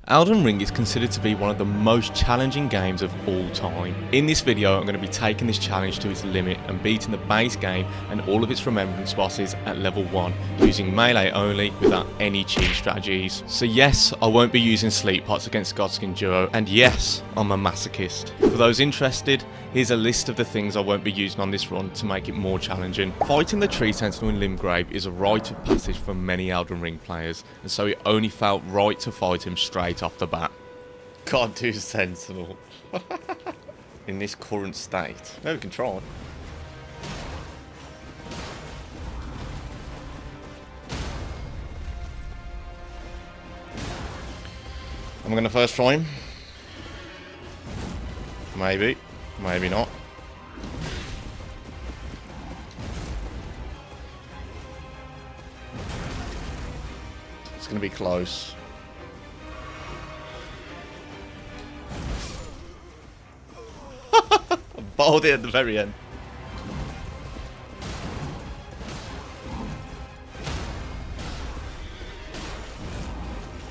Elden Ring is considered to be one of the most challenging games of all time. In this video I'm going to be taking this challenge to its limit and beating the base game and all of its Remembrance bosses at level 1 using melee only without any cheat strategies. So yes, I won't be using sleep pots against Godskin Duo, and yes, I'm a masochist. For those interested, here's a list of the things I won't be using on this run to make it more challenging. Fighting the tree Sentinel in Limgrave is a rite of passage for many Elden Ring players, and so it only felt right to fight him straight off the bat. Can't do Sentinel in this current state. Maybe we can try. I'm gonna first try him. Maybe, maybe not. It's gonna be close. Balled it at the very end.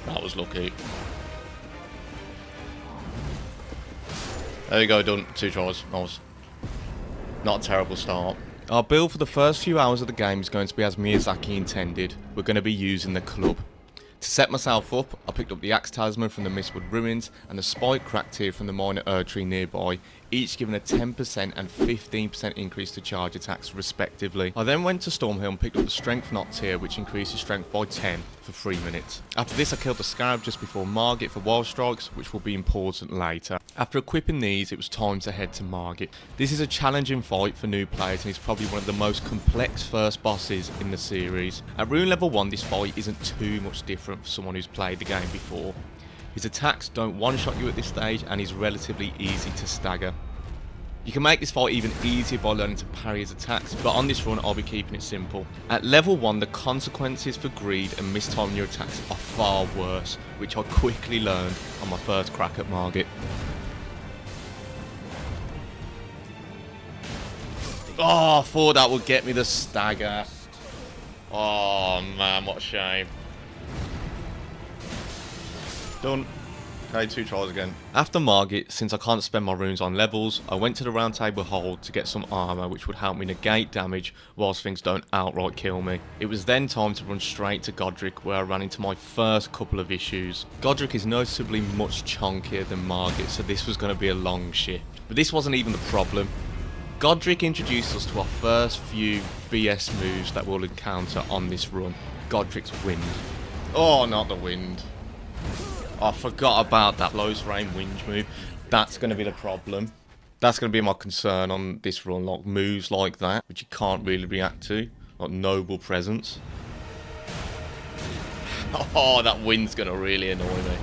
That was lucky. There you go, done. 2 tries. Nice. Not a terrible start. Our build for the first few hours of the game is going to be as Miyazaki intended. We're going to be using the club. To set myself up, I picked up the Axe Talisman from the Mistwood Ruins and the Spike Cracked Tear from the Minor Erdtree nearby, each giving a 10% and 15% increase to charge attacks respectively. I then went to Stormhill and picked up the Strength Knot Tier, which increases strength by 10 for 3 minutes. After this I killed the Scarab just before Margit for Wild Strikes, which will be important later. After equipping these, it was time to head to Margit. This is a challenging fight for new players and is probably one of the most complex first bosses in the series. At rune level 1 this fight isn't too much different for someone who's played the game before. His attacks don't one-shot you at this stage and he's relatively easy to stagger. You can make this fight even easier by learning to parry his attacks, but on this run I'll be keeping it simple. At level 1 the consequences for greed and mistiming your attacks are far worse, which I quickly learned on my first crack at Margit. Oh, I thought that would get me the stagger. Oh man, what a shame. Done. Okay, 2 tries again. After Margit, since I can't spend my runes on levels, I went to the Round Table Hold to get some armour which would help me negate damage whilst things don't outright kill me. It was then time to run straight to Godrick, where I ran into my first couple of issues. Godrick is noticeably much chunkier than Margit, so this was going to be a long shift. But this wasn't even the problem. Godrick introduced us to our first few BS moves that we'll encounter on this run. Godrick's Wind. Oh, not the Wind. I forgot about that lowest range whinge move. That's going to be the problem. That's going to be my concern on this run, like moves like that, which you can't really react to, like Noble Presence. Oh, that wind's going to really annoy me.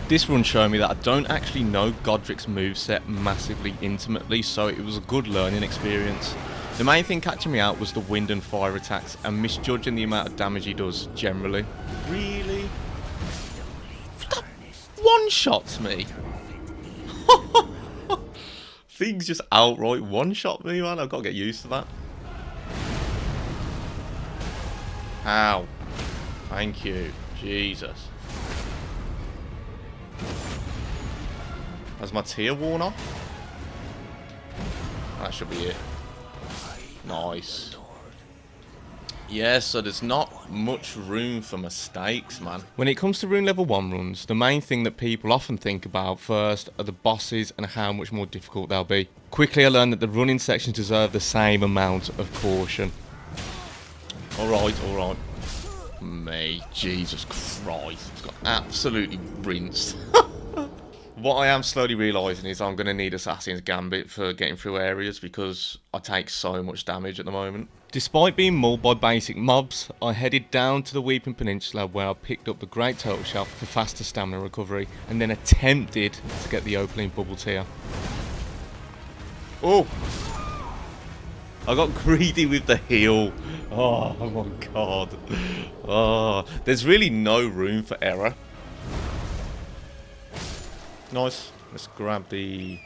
This run showed me that I don't actually know Godrick's moveset massively intimately, so it was a good learning experience. The main thing catching me out was the wind and fire attacks and misjudging the amount of damage he does generally. Really? One-shots me. Things just outright one-shot me, man. I've got to get used to that. Ow. Thank you. Jesus. Has my tier worn off? That should be it. Nice. Yeah, so there's not much room for mistakes, man. When it comes to rune level 1 runs, the main thing that people often think about first are the bosses and how much more difficult they'll be. Quickly I learned that the running sections deserve the same amount of caution. Alright, alright. Me, Jesus Christ. It's got absolutely rinsed. What I am slowly realising is I'm going to need Assassin's Gambit for getting through areas because I take so much damage at the moment. Despite being mauled by basic mobs, I headed down to the Weeping Peninsula where I picked up the Great Turtle Shell for faster stamina recovery and then attempted to get the Opaline Bubble Tier. Oh! I got greedy with the heal. Oh my god. Oh, there's really no room for error. Nice. Let's grab the...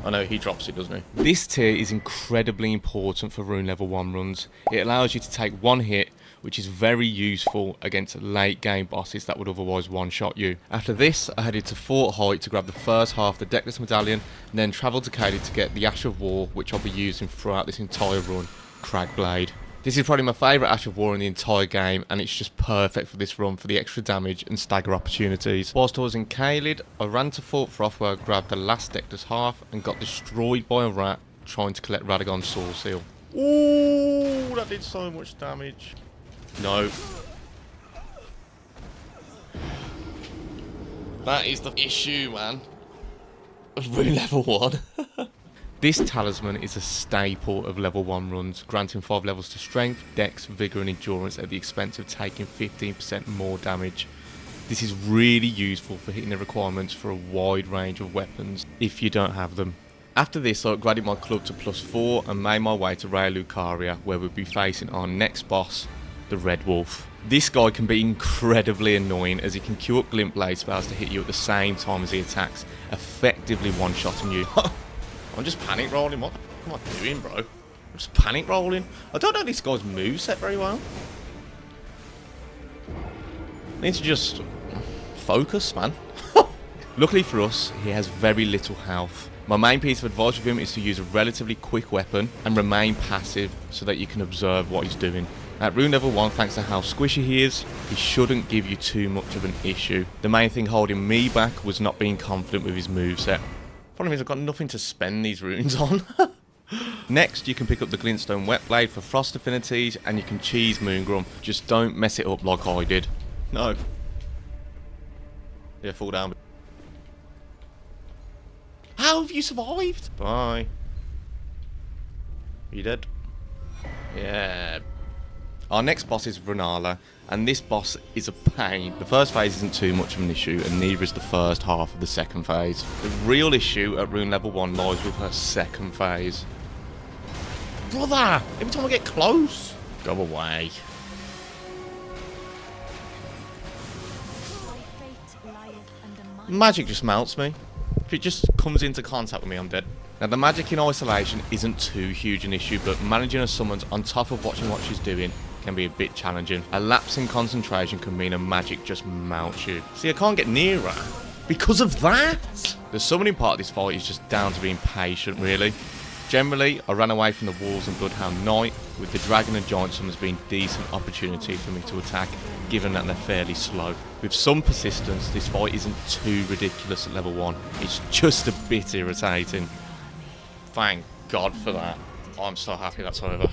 I know he drops it, doesn't he? This tier is incredibly important for rune level 1 runs. It allows you to take one hit which is very useful against late game bosses that would otherwise one-shot you. After this, I headed to Fort Height to grab the first half of the Deckless Medallion, and then travelled to Caelid to get the Ash of War, which I'll be using throughout this entire run, Cragblade. This is probably my favourite Ash of War in the entire game, and it's just perfect for this run for the extra damage and stagger opportunities. Whilst I was in Caelid, I ran to Fort Froth where I grabbed the last Deckless half and got destroyed by a rat trying to collect Radagon's Soul Seal. Ooh, that did so much damage. No. That is the issue, man. Of rune level 1. This talisman is a staple of level 1 runs, granting 5 levels to strength, dex, vigour and endurance at the expense of taking 15% more damage. This is really useful for hitting the requirements for a wide range of weapons if you don't have them. After this, I upgraded my club to +4 and made my way to Raya Lucaria, where we'll be facing our next boss, the Red Wolf. This guy can be incredibly annoying as he can queue up glint blade spells to hit you at the same time as he attacks, effectively one-shotting you. I'm just panic rolling. What am I doing, bro? I'm just panic rolling. I don't know this guy's moveset very well. I need to just focus, man. Luckily for us, he has very little health. My main piece of advice with him is to use a relatively quick weapon and remain passive so that you can observe what he's doing. At rune level 1, thanks to how squishy he is, he shouldn't give you too much of an issue. The main thing holding me back was not being confident with his moveset. Problem is I've got nothing to spend these runes on. Next, you can pick up the Glintstone Wetblade for frost affinities, and you can cheese Moongrum. Just don't mess it up like I did. No. Yeah, fall down. How have you survived? Bye. Are you dead? Yeah. Our next boss is Rennala, and this boss is a pain. The first phase isn't too much of an issue, and neither is the first half of the second phase. The real issue at rune level 1 lies with her second phase. Brother! Every time I get close! Go away. Magic just melts me. If it just comes into contact with me, I'm dead. Now, the magic in isolation isn't too huge an issue, but managing her summons on top of watching what she's doing can be a bit challenging. A lapse in concentration can mean a magic just melts you. See, I can't get near her because of that. The summoning part of this fight is just down to being patient, really. Generally, I ran away from the Wolves and Bloodhound Knight, with the Dragon and Giant summons being decent opportunity for me to attack, given that they're fairly slow. With some persistence, this fight isn't too ridiculous at level 1. It's just a bit irritating. Thank God for that. I'm so happy that's over.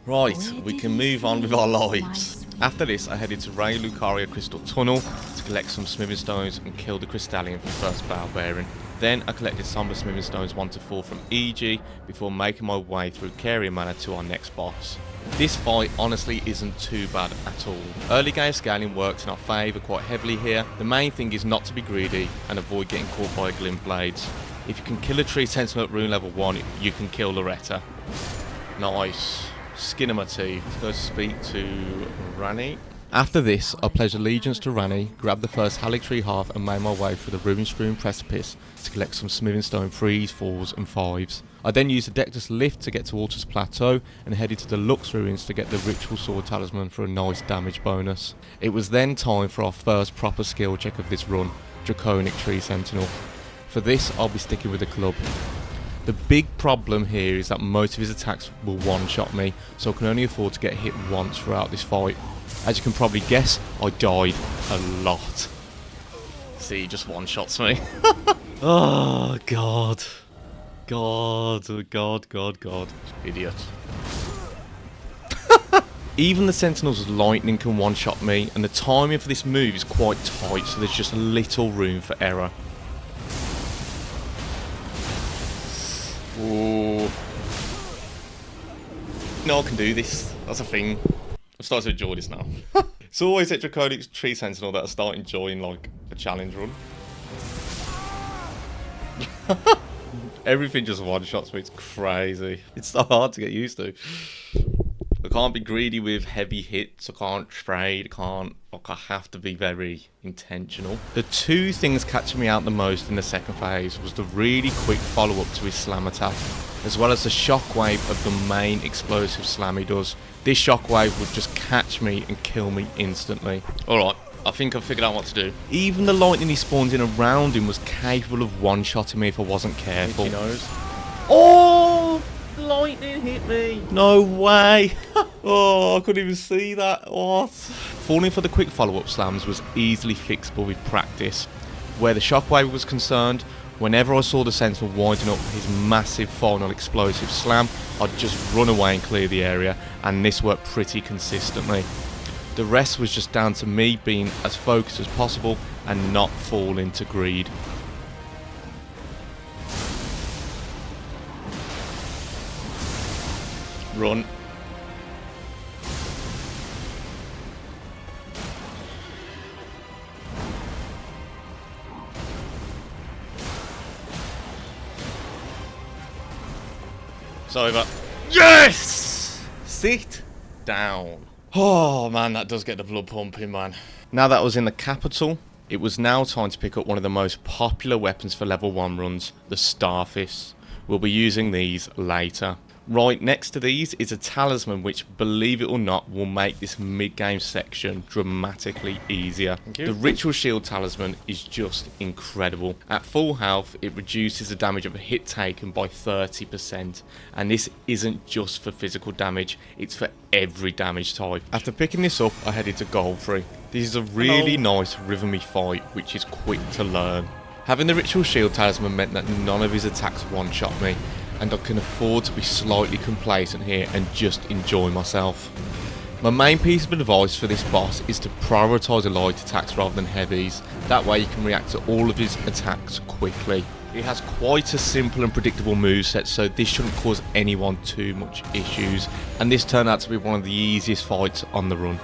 Right, we can move on with our lives. After this, I headed to Raya Lucaria Crystal Tunnel to collect some smithing stones and kill the Crystallion for first bow bearing. Then I collected Somber smithing stones 1 to 4 from EG before making my way through Carrion Manor to our next boss. This fight honestly isn't too bad at all. Early game scaling works in our favour quite heavily here. The main thing is not to be greedy and avoid getting caught by glint blades. If you can kill a tree sentinel at rune level 1, you can kill Loretta. Nice. Skin of my teeth. Let's go speak to Ranni. After this, I pledged allegiance to Ranni, grabbed the first Haligtree half and made my way through the ruin-strewn precipice to collect some smithing stone 3s, 4s and 5s. I then used the Dectus lift to get to Walter's Plateau and headed to the Lux ruins to get the Ritual Sword Talisman for a nice damage bonus. It was then time for our first proper skill check of this run, Draconic Tree Sentinel. For this, I'll be sticking with the club. The big problem here is that most of his attacks will one-shot me, so I can only afford to get hit once throughout this fight. As you can probably guess, I died a lot. See, he just one-shots me. Oh, God. God, God, God, God. Idiot. Even the Sentinel's lightning can one-shot me, and the timing for this move is quite tight, so there's just little room for error. Ooh. No, I can do this. That's a thing. I'm starting to enjoy this now. It's always at Draconic Tree Sentinel that I start enjoying, like, a challenge run. Everything just one-shots me. It's crazy. It's so hard to get used to. I can't be greedy with heavy hits, I can't trade, I have to be very intentional. The two things catching me out the most in the second phase was the really quick follow-up to his slam attack, as well as the shockwave of the main explosive slam he does. This shockwave would just catch me and kill me instantly. Alright, I think I've figured out what to do. Even the lightning he spawns in around him was capable of one-shotting me if I wasn't careful. Oh! Lightning hit me! No way! Oh, I couldn't even see that. What? Falling for the quick follow-up slams was easily fixable with practice. Where the shockwave was concerned, whenever I saw the Sentinel winding up his massive final explosive slam, I'd just run away and clear the area, and this worked pretty consistently. The rest was just down to me being as focused as possible and not fall into greed. Run. It's over. Yes! Sit down. Oh man, that does get the blood pumping, man. Now that I was in the capital, it was now time to pick up one of the most popular weapons for level 1 runs, the Starfists. We'll be using these later. Right next to these is a Talisman which, believe it or not, will make this mid-game section dramatically easier. The Ritual Shield Talisman is just incredible. At full health, it reduces the damage of a hit taken by 30%, and this isn't just for physical damage, it's for every damage type. After picking this up, I headed to Godfrey. This is a really nice rhythmy fight which is quick to learn. Having the Ritual Shield Talisman meant that none of his attacks one-shot me, and I can afford to be slightly complacent here and just enjoy myself. My main piece of advice for this boss is to prioritise light attacks rather than heavies, that way you can react to all of his attacks quickly. He has quite a simple and predictable moveset, so this shouldn't cause anyone too much issues, and this turned out to be one of the easiest fights on the run.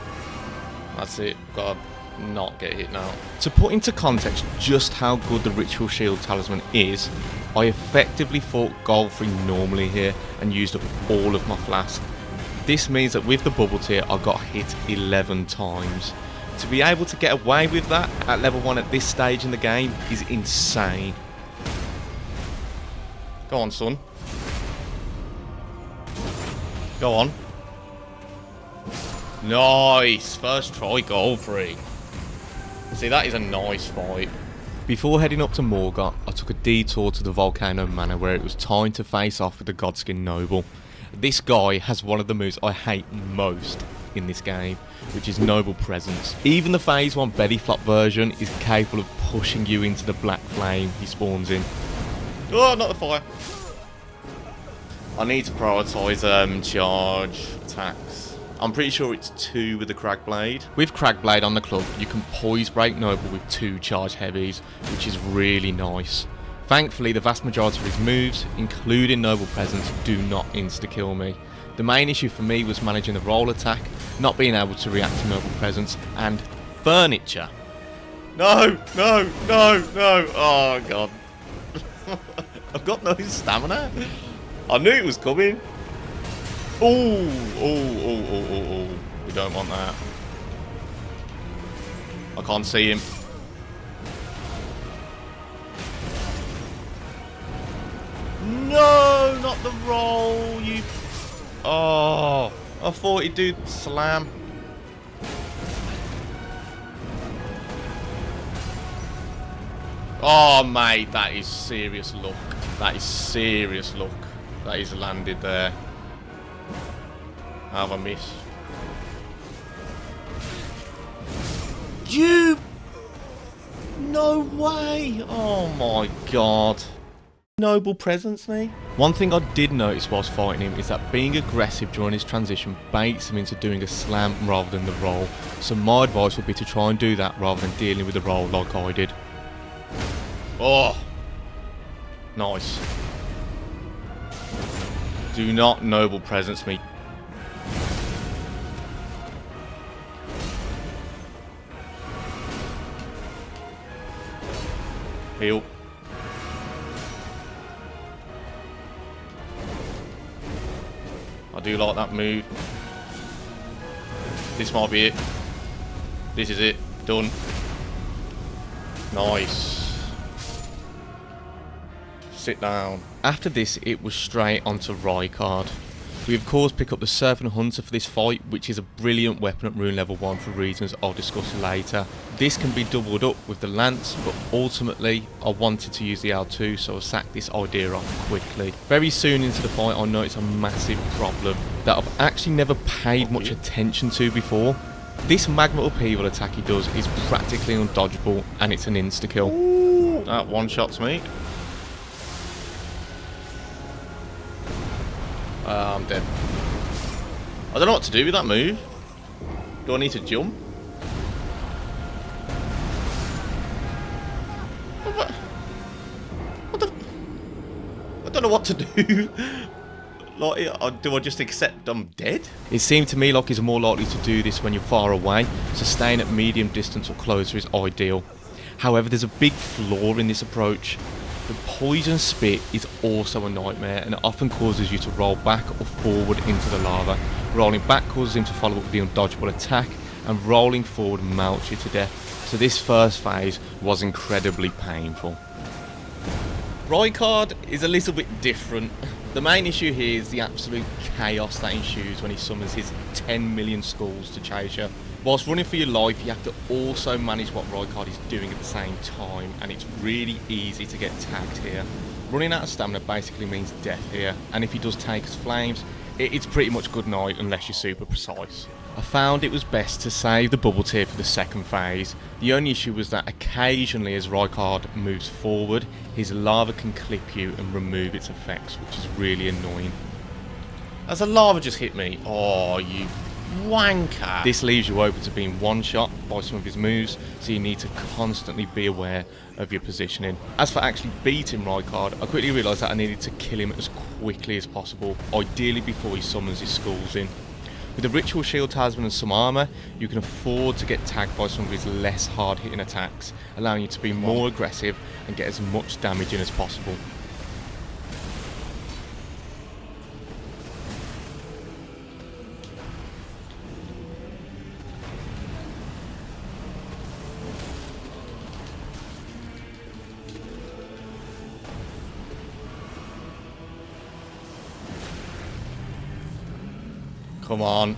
That's it, gotta not get hit now. To put into context just how good the Ritual Shield Talisman is, I effectively fought Godfrey normally here and used up all of my flask. This means that with the bubble tier I got hit 11 times. To be able to get away with that at level 1 at this stage in the game is insane. Go on, son. Go on. Nice! First try, Godfrey. See, that is a nice fight. Before heading up to Morgott, I took a detour to the Volcano Manor where it was time to face off with the Godskin Noble. This guy has one of the moves I hate most in this game, which is Noble Presence. Even the Phase 1 belly flop version is capable of pushing you into the black flame he spawns in. Oh, not the fire. I need to prioritise charge attacks. I'm pretty sure it's 2 with the Cragblade. With Cragblade on the club, you can poise break Noble with 2 charge heavies, which is really nice. Thankfully, the vast majority of his moves, including Noble Presence, do not insta-kill me. The main issue for me was managing the roll attack, not being able to react to Noble Presence, and furniture. No, no, no, no, oh god. I've got no stamina. I knew it was coming. Oh. We don't want that. I can't see him. No, not the roll, you... Oh, I thought he'd do slam. Oh, mate, that is serious luck. That is serious luck. That he's landed there. How have I missed? You... No way! Oh my god. Noble Presence, me. One thing I did notice whilst fighting him is that being aggressive during his transition baits him into doing a slam rather than the roll. So my advice would be to try and do that rather than dealing with the roll like I did. Oh! Nice. Do not Noble Presence me. Heal. I do like that move. This might be it. This is it. Done. Nice. Sit down. After this, it was straight onto Rykard. We of course pick up the Serpent-Hunter for this fight, which is a brilliant weapon at rune level 1 for reasons I'll discuss later. This can be doubled up with the lance, but ultimately I wanted to use the L2, so I sacked this idea off quickly. Very soon into the fight I noticed a massive problem that I've actually never paid much attention to before. This magma upheaval attack he does is practically undodgeable, and it's an insta-kill. Ooh, that one-shots me. I'm dead. I don't know what to do with that move. Do I need to jump? What the? I don't know what to do. Like, do I just accept I'm dead? It seemed to me like he's more likely to do this when you're far away, so staying at medium distance or closer is ideal. However, there's a big flaw in this approach. The poison spit is also a nightmare and it often causes you to roll back or forward into the lava. Rolling back causes him to follow up with the undodgeable attack, and rolling forward melts you to death. So this first phase was incredibly painful. Rykard is a little bit different. The main issue here is the absolute chaos that ensues when he summons his 10 million skulls to chase you. Whilst running for your life, you have to also manage what Rykard is doing at the same time, and it's really easy to get tagged here. Running out of stamina basically means death here, and if he does take us flames, it's pretty much good night unless you're super precise. I found it was best to save the bubble tier for the second phase. The only issue was that occasionally as Rykard moves forward, his lava can clip you and remove its effects, which is really annoying. As the lava just hit me, oh you wanker. This leaves you open to being one-shot by some of his moves, so you need to constantly be aware of your positioning. As for actually beating Rykard, I quickly realised that I needed to kill him as quickly as possible, ideally before he summons his skulls in. With a Ritual Shield Talisman and some armour, you can afford to get tagged by some of his less hard-hitting attacks, allowing you to be more aggressive and get as much damage in as possible. Come on.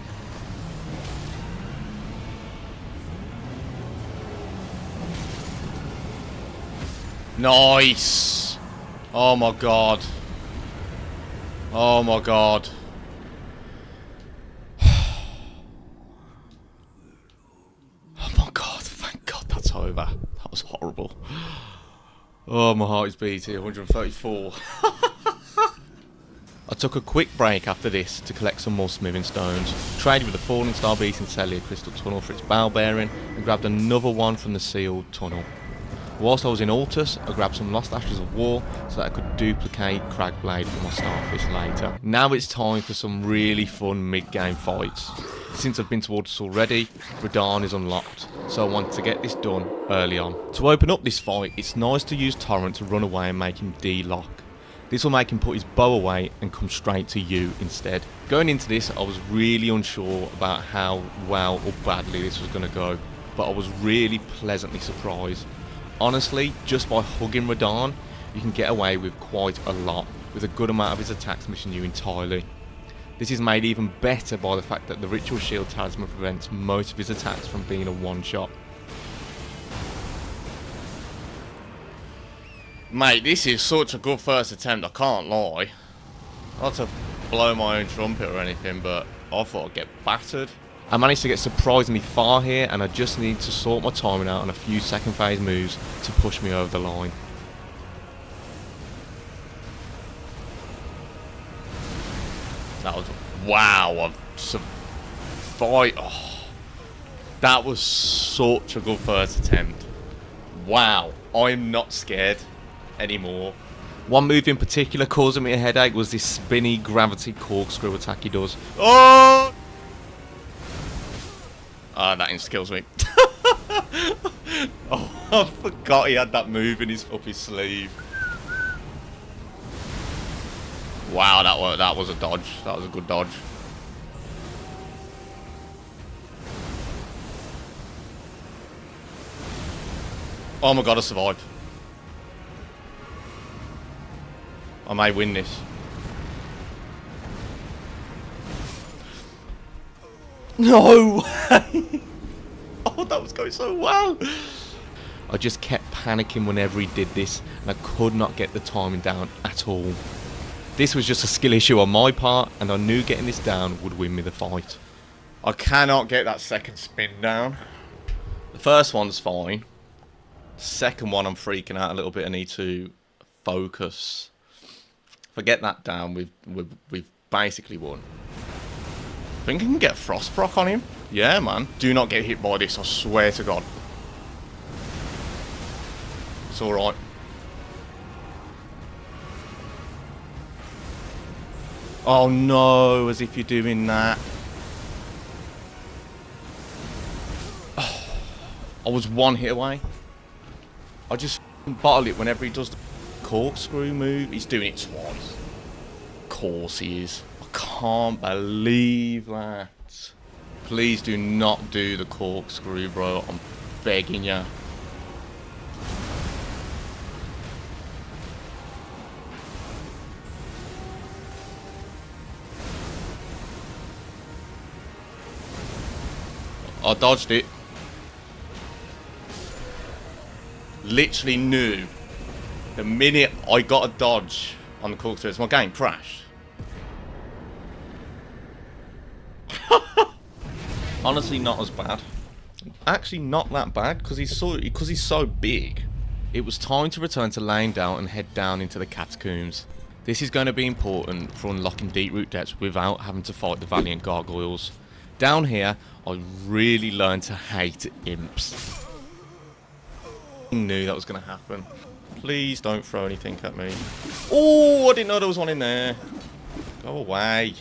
Nice. Oh my god. Oh my god. Oh my god. Thank god that's over. That was horrible. Oh, my heart is beating. 134. I took a quick break after this to collect some more smithing stones, traded with the Falling Star Beast in Celia Crystal Tunnel for its bow bearing, and grabbed another one from the sealed tunnel. Whilst I was in Altus, I grabbed some Lost Ashes of War so that I could duplicate Cragblade for my Starfish later. Now it's time for some really fun mid-game fights. Since I've been to Altus already, Radahn is unlocked, so I want to get this done early on. To open up this fight, it's nice to use Torrent to run away and make him D-lock. This will make him put his bow away and come straight to you instead. Going into this, I was really unsure about how well or badly this was going to go, but I was really pleasantly surprised. Honestly, just by hugging Radahn, you can get away with quite a lot, with a good amount of his attacks missing you entirely. This is made even better by the fact that the Ritual Shield Talisman prevents most of his attacks from being a one-shot. Mate, this is such a good first attempt, I can't lie. Not to blow my own trumpet or anything, but I thought I'd get battered. I managed to get surprisingly far here, and I just need to sort my timing out on a few second phase moves to push me over the line. That was... wow, I've survived... oh, that was such a good first attempt. Wow, I'm not scared anymore. One move in particular causing me a headache was this spinny gravity corkscrew attack he does. Oh! Ah, that insta-kills me. Oh, I forgot he had that move in up his sleeve. Wow, that was a dodge. That was a good dodge. Oh my god, I survived. I may win this. No way! Oh, that was going so well. I just kept panicking whenever he did this, and I could not get the timing down at all. This was just a skill issue on my part, and I knew getting this down would win me the fight. I cannot get that second spin down. The first one's fine. Second one, I'm freaking out a little bit. I need to focus. If I get that down, we've basically won. I think I can get Frost proc on him. Yeah, man. Do not get hit by this, I swear to God. It's alright. Oh no, as if you're doing that. Oh, I was one hit away. I just bottle it whenever he does the corkscrew move. He's doing it twice. Of course he is. I can't believe that. Please do not do the corkscrew, bro. I'm begging you. I dodged it. Literally knew the minute I got a dodge on the corkscrew, my game crashed. Honestly, not as bad. Actually, not that bad because he's so big. It was time to return to Leyndell and head down into the catacombs. This is going to be important for unlocking deep root depths without having to fight the valiant gargoyles. Down here, I really learned to hate imps. I knew that was going to happen. Please don't throw anything at me. Oh, I didn't know there was one in there. Go away.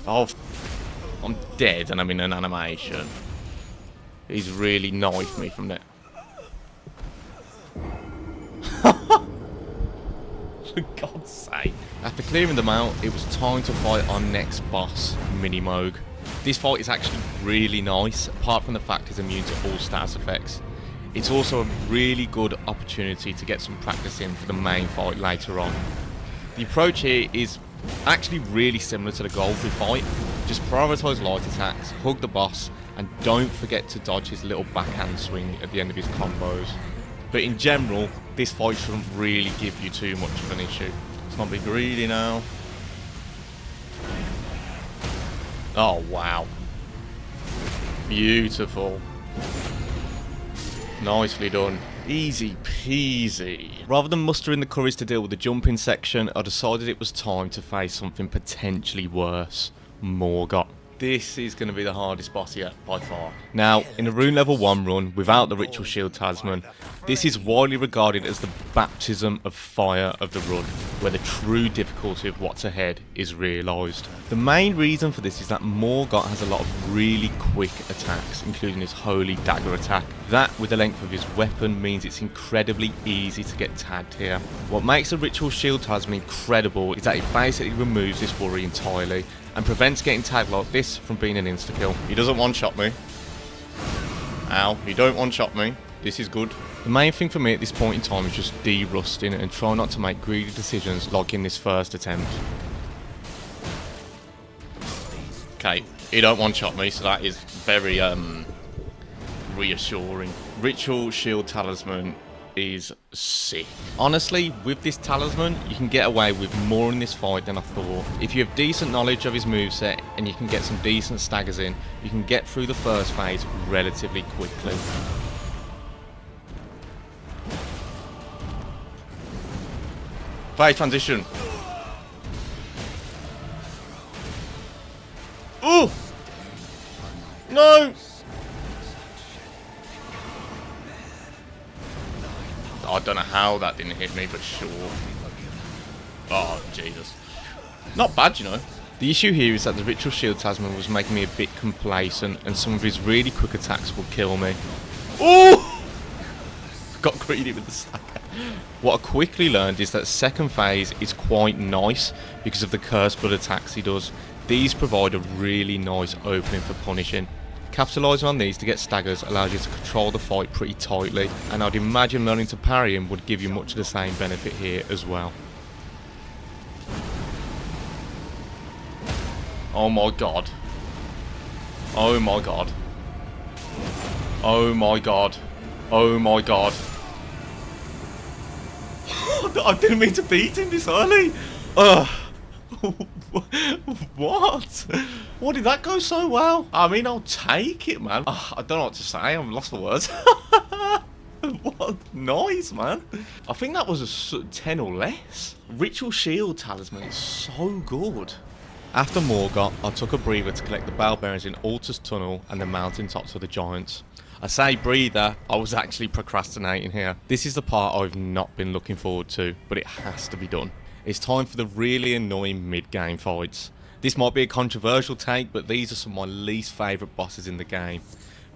Oh, I'm dead and I'm in an animation. He's really knifed me from there. For God's sake. After clearing them out, it was time to fight our next boss, Mini Mohg. This fight is actually really nice, apart from the fact he's immune to all status effects. It's also a really good opportunity to get some practice in for the main fight later on. The approach here is actually really similar to the Godfrey fight. Just prioritise light attacks, hug the boss, and don't forget to dodge his little backhand swing at the end of his combos. But in general, this fight shouldn't really give you too much of an issue. Let's not be greedy now. Oh wow. Beautiful. Nicely done. Easy peasy. Rather than mustering the courage to deal with the jumping section, I decided it was time to face something potentially worse. Morgott. This is going to be the hardest boss yet, by far. Now, in a rune level 1 run, without the Ritual Shield Talisman, this is widely regarded as the baptism of fire of the run, where the true difficulty of what's ahead is realised. The main reason for this is that Morgott has a lot of really quick attacks, including his holy dagger attack. That, with the length of his weapon, means it's incredibly easy to get tagged here. What makes the Ritual Shield Talisman incredible is that it basically removes this worry entirely, and prevents getting tagged like this from being an insta-kill. He doesn't one-shot me. Ow, you don't one-shot me. This is good. The main thing for me at this point in time is just de-rusting and try not to make greedy decisions like in this first attempt. Okay, he don't one-shot me, so that is very reassuring. Ritual Shield Talisman is sick. Honestly, with this talisman, you can get away with more in this fight than I thought. If you have decent knowledge of his moveset and you can get some decent staggers in, you can get through the first phase relatively quickly. Phase transition. Ooh! No! I don't know how that didn't hit me, but sure. Oh, Jesus. Not bad, you know. The issue here is that the Ritual Shield Talisman was making me a bit complacent, and some of his really quick attacks will kill me. Ooh! Got greedy with the stagger. What I quickly learned is that second phase is quite nice because of the Curse Blood attacks he does. These provide a really nice opening for punishing. Capitalising on these to get staggers allows you to control the fight pretty tightly, and I'd imagine learning to parry him would give you much of the same benefit here as well. Oh my god. Oh my god. Oh my god. Oh my god. I didn't mean to beat him this early. What? Why did that go so well? I mean, I'll take it, man. I don't know what to say. I've lost the words. What noise, man. I think that was a 10 or less. Ritual Shield Talisman is so good. After Morgott, I took a breather to collect the bell bearings in Altar's Tunnel and the mountaintops of the Giants. I say breather, I was actually procrastinating here. This is the part I've not been looking forward to, but it has to be done. It's time for the really annoying mid-game fights. This might be a controversial take, but these are some of my least favourite bosses in the game.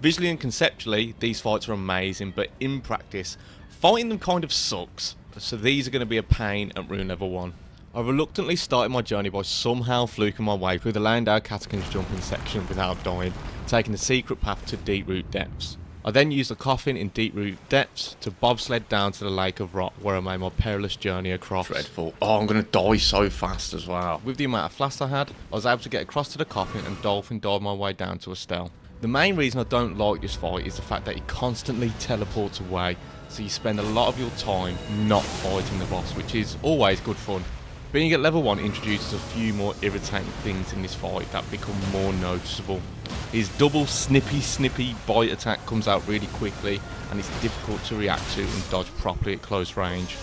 Visually and conceptually, these fights are amazing, but in practice, fighting them kind of sucks. So these are going to be a pain at rune level 1. I reluctantly started my journey by somehow fluking my way through the Leyndell Catacombs jumping section without dying, taking the secret path to Deeproot Depths. I then used the coffin in Deeproot Depths to bobsled down to the Lake of Rot, where I made my perilous journey across. Dreadful. Oh, I'm going to die so fast as well. With the amount of flasks I had, I was able to get across to the coffin and dolphin dive my way down to Astel. The main reason I don't like this fight is the fact that it constantly teleports away, so you spend a lot of your time not fighting the boss, which is always good fun. Being at level 1 introduces a few more irritating things in this fight that become more noticeable. His double snippy bite attack comes out really quickly, and it's difficult to react to and dodge properly at close range.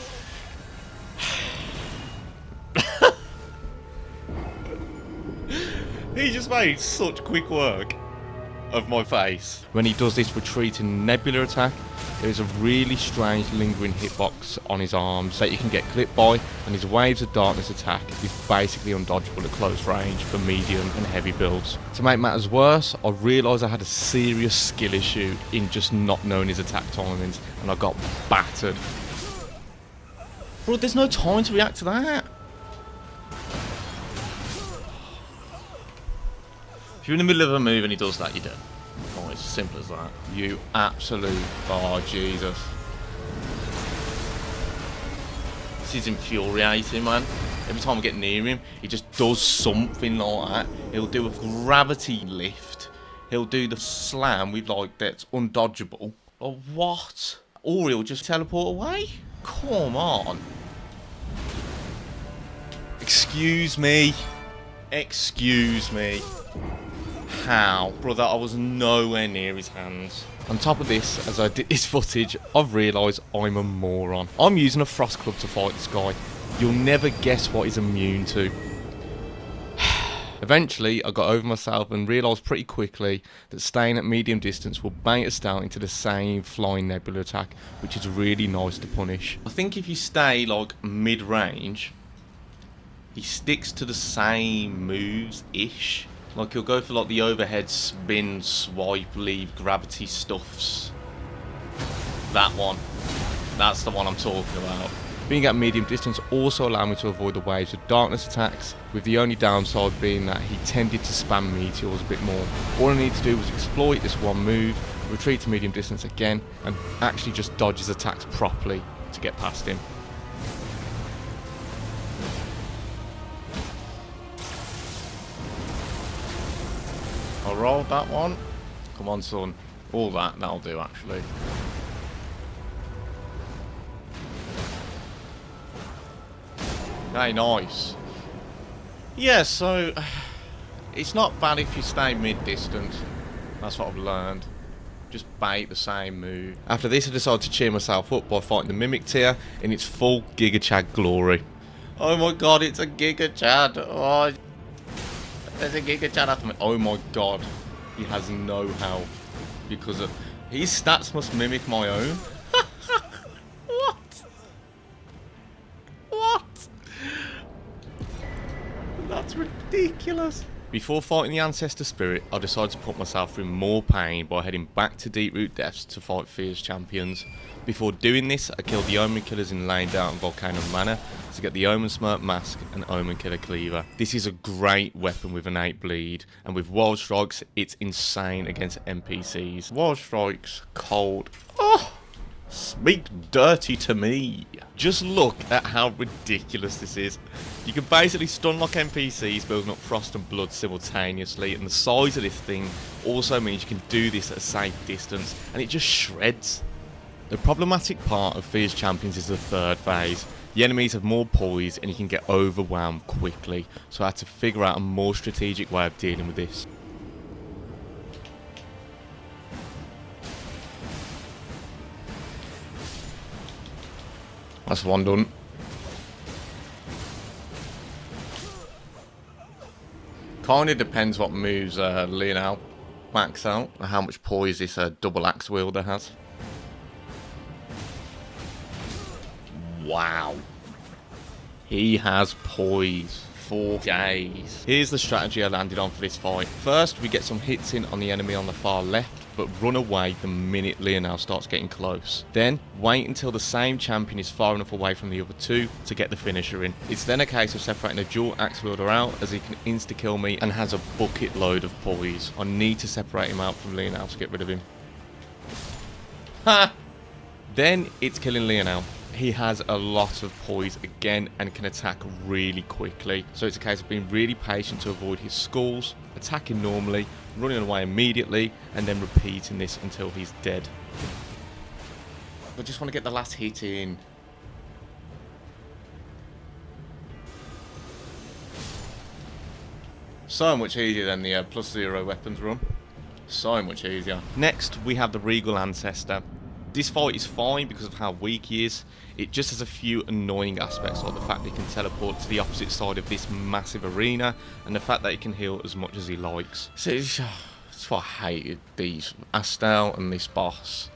He just made such quick work of my face. When he does this retreating nebula attack, there is a really strange lingering hitbox on his arms that you can get clipped by, and his waves of darkness attack is basically undodgeable at close range for medium and heavy builds. To make matters worse, I realised I had a serious skill issue in just not knowing his attack timings, and I got battered. Bro, there's no time to react to that. If you're in the middle of a move and he does that, you're dead. Oh, it's as simple as that. You absolute... Oh, Jesus. This is infuriating, man. Every time I get near him, he just does something like that. He'll do a gravity lift. He'll do the slam with, like, that's undodgeable. Oh, what? Or he'll just teleport away? Come on. Excuse me. Excuse me. How? Brother, I was nowhere near his hands. On top of this, as I did this footage, I've realised I'm a moron. I'm using a frost club to fight this guy. You'll never guess what he's immune to. Eventually, I got over myself and realised pretty quickly that staying at medium distance will bait us down into the same flying nebula attack, which is really nice to punish. I think if you stay like mid-range, he sticks to the same moves-ish. Like, he'll go for, like, the overhead spin, swipe, leave, gravity stuffs. That one. That's the one I'm talking about. Being at medium distance also allowed me to avoid the waves of darkness attacks, with the only downside being that he tended to spam meteors a bit more. All I needed to do was exploit this one move, retreat to medium distance again, and actually just dodge his attacks properly to get past him. I rolled that one. Come on, son. All that'll do, actually. Okay, nice. Yeah, so... It's not bad if you stay mid-distance. That's what I've learned. Just bait the same move. After this, I decided to cheer myself up by fighting the Mimic tier in its full Gigachad glory. Oh my god, it's a Gigachad. Oh... There's a Gigachad after me. Oh my god. He has no health. Because of... His stats must mimic my own. What? What? That's ridiculous. Before fighting the Ancestor Spirit, I decided to put myself through more pain by heading back to Deeproot Depths to fight Fierce champions. Before doing this, I killed the Omenkillers in Leyndell and Volcano Manor to get the Omen Smirk Mask and Omenkiller Cleaver. This is a great weapon with an 8 bleed, and with Wild Strikes, it's insane against NPCs. Wild Strikes, cold. Oh! Speak dirty to me. Just look at how ridiculous this is. You can basically stun lock NPCs building up frost and blood simultaneously, and the size of this thing also means you can do this at a safe distance, and it just shreds. The problematic part of Fierce Champions is the third phase. The enemies have more poise and you can get overwhelmed quickly, so I had to figure out a more strategic way of dealing with this. That's one done. Kinda depends what moves Leyndell max out and how much poise this double axe wielder has. Wow. He has poise for days. Here's the strategy I landed on for this fight. First, we get some hits in on the enemy on the far left, but run away the minute Leyndell starts getting close. Then, wait until the same champion is far enough away from the other two to get the finisher in. It's then a case of separating the dual axe wielder out, as he can insta-kill me and has a bucket load of poise. I need to separate him out from Leyndell to get rid of him. Ha! Then, it's killing Leyndell. He has a lot of poise again and can attack really quickly, so it's a case of being really patient to avoid his skulls, attacking normally, running away immediately, and then repeating this until he's dead. I just want to get the last hit in. So much easier than the +0 weapons run. So much easier. Next, we have the Regal Ancestor. This fight is fine because of how weak he is. It just has a few annoying aspects, like the fact that he can teleport to the opposite side of this massive arena, and the fact that he can heal as much as he likes. So that's what I hated these Astel and this boss.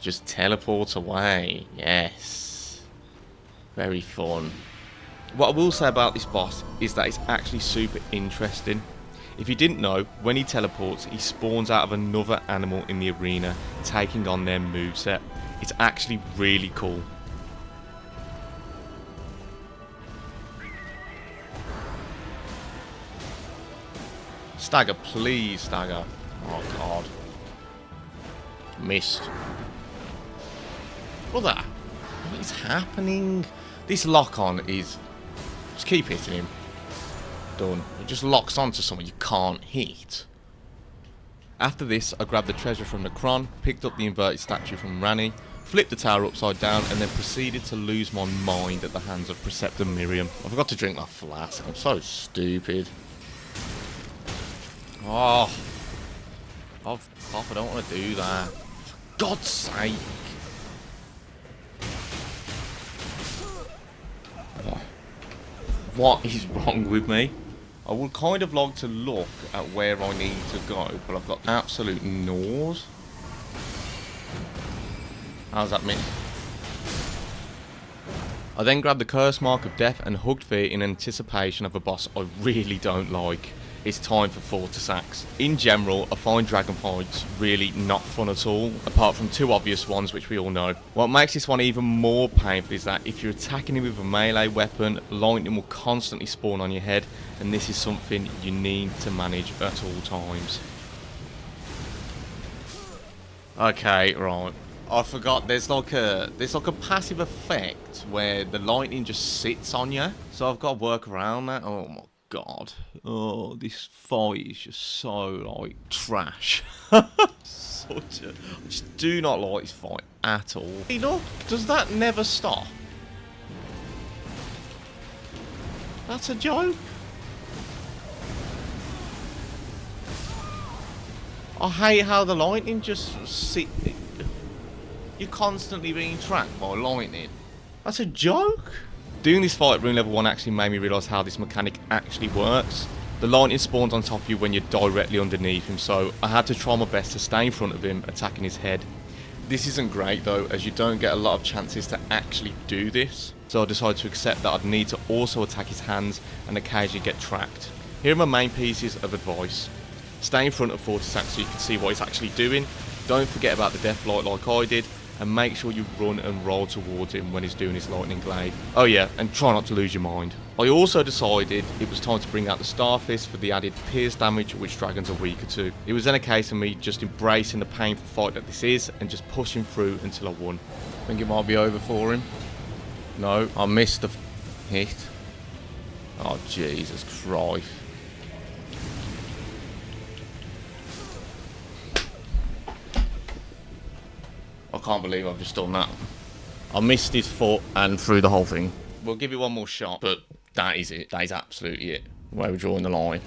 Just teleport away. Yes. Very fun. What I will say about this boss is that it's actually super interesting. If you didn't know, when he teleports, he spawns out of another animal in the arena, taking on their moveset. It's actually really cool. Stagger, please, Stagger. Oh, God. Missed. Brother, what is happening? This lock-on is... Just keep hitting him. Done. It just locks onto someone you can't hit. After this, I grabbed the treasure from the Necron, picked up the inverted statue from Ranni, flipped the tower upside down, and then proceeded to lose my mind at the hands of Preceptor Miriam. I forgot to drink my flask. I'm so stupid. Oh, I don't want to do that. For God's sake. What is wrong with me? I would kind of like to look at where I need to go, but I've got absolute naws. How's that mean? I then grabbed the Curse Mark of Death and hugged fear in anticipation of a boss I really don't like. It's time for Fortissax. In general, I find dragon fights really not fun at all, apart from two obvious ones which we all know. What makes this one even more painful is that if you're attacking him with a melee weapon, lightning will constantly spawn on your head, and this is something you need to manage at all times. Okay, right. I forgot there's like a passive effect where the lightning just sits on you, so I've got to work around that. Oh my God. Oh, this fight is just so, like, trash. I just do not like this fight at all. Hey, look, does that never stop? That's a joke. I hate how the lightning just sit. You're constantly being tracked by lightning. That's a joke. Doing this fight at room level 1 actually made me realise how this mechanic actually works. The lightning spawns on top of you when you're directly underneath him, so I had to try my best to stay in front of him, attacking his head. This isn't great though, as you don't get a lot of chances to actually do this, so I decided to accept that I'd need to also attack his hands and occasionally get tracked. Here are my main pieces of advice. Stay in front of Fortissax so you can see what he's actually doing. Don't forget about the Deathlight like I did, and make sure you run and roll towards him when he's doing his Lightning Glaive. Oh yeah, and try not to lose your mind. I also decided it was time to bring out the Starfist for the added pierce damage which dragons are weaker to. It was then a case of me just embracing the painful fight that this is and just pushing through until I won. Think it might be over for him. No, I missed the hit. Oh Jesus Christ. I can't believe I've just done that. I missed his foot and threw the whole thing. We'll give it one more shot, but that is it. That is absolutely it. Where we're drawing the line.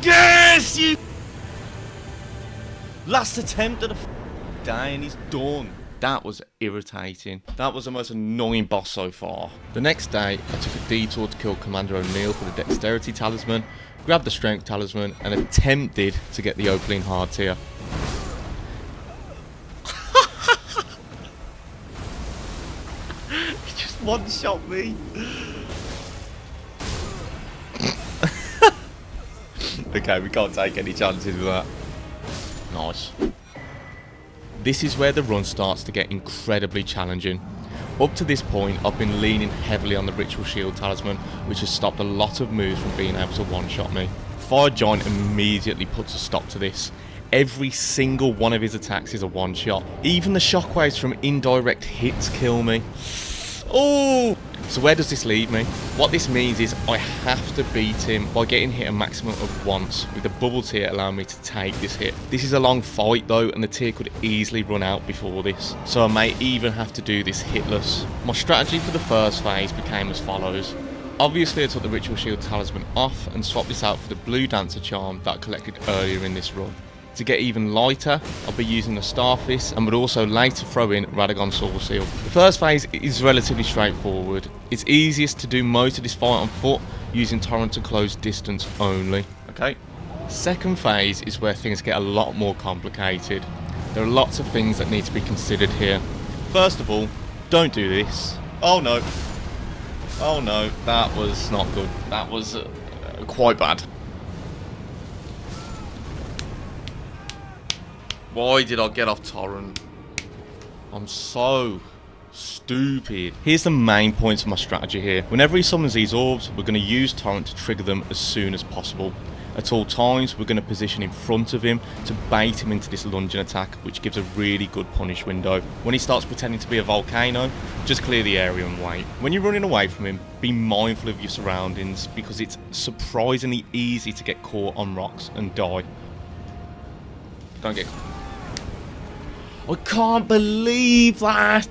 Yes, you... Last attempt at a day and he's done. That was irritating. That was the most annoying boss so far. The next day, I took a detour to kill Commander O'Neill for the Dexterity Talisman, grabbed the Strength Talisman, and attempted to get the Opening Hard Tier. He just one-shot me. Okay, we can't take any chances with that. Nice. This is where the run starts to get incredibly challenging. Up to this point, I've been leaning heavily on the Ritual Shield Talisman, which has stopped a lot of moves from being able to one-shot me. Fire Giant immediately puts a stop to this. Every single one of his attacks is a one-shot. Even the shockwaves from indirect hits kill me. Oh! So where does this leave me? What this means is I have to beat him by getting hit a maximum of once, with the bubble tier allowing me to take this hit. This is a long fight though, and the tier could easily run out before this, so I may even have to do this hitless. My strategy for the first phase became as follows. Obviously I took the Ritual Shield Talisman off and swapped this out for the Blue Dancer Charm that I collected earlier in this run. To get even lighter, I'll be using the Starfist and would also later throw in Radagon Soul Seal. The first phase is relatively straightforward. It's easiest to do most of this fight on foot using Torrent to close distance only. Okay. Second phase is where things get a lot more complicated. There are lots of things that need to be considered here. First of all, don't do this. Oh no. Oh no, that was not good. That was quite bad. Why did I get off Torrent? I'm so stupid. Here's the main points of my strategy here. Whenever he summons these orbs, we're going to use Torrent to trigger them as soon as possible. At all times, we're going to position in front of him to bait him into this lunging attack, which gives a really good punish window. When he starts pretending to be a volcano, just clear the area and wait. When you're running away from him, be mindful of your surroundings, because it's surprisingly easy to get caught on rocks and die. Don't get... I can't believe that!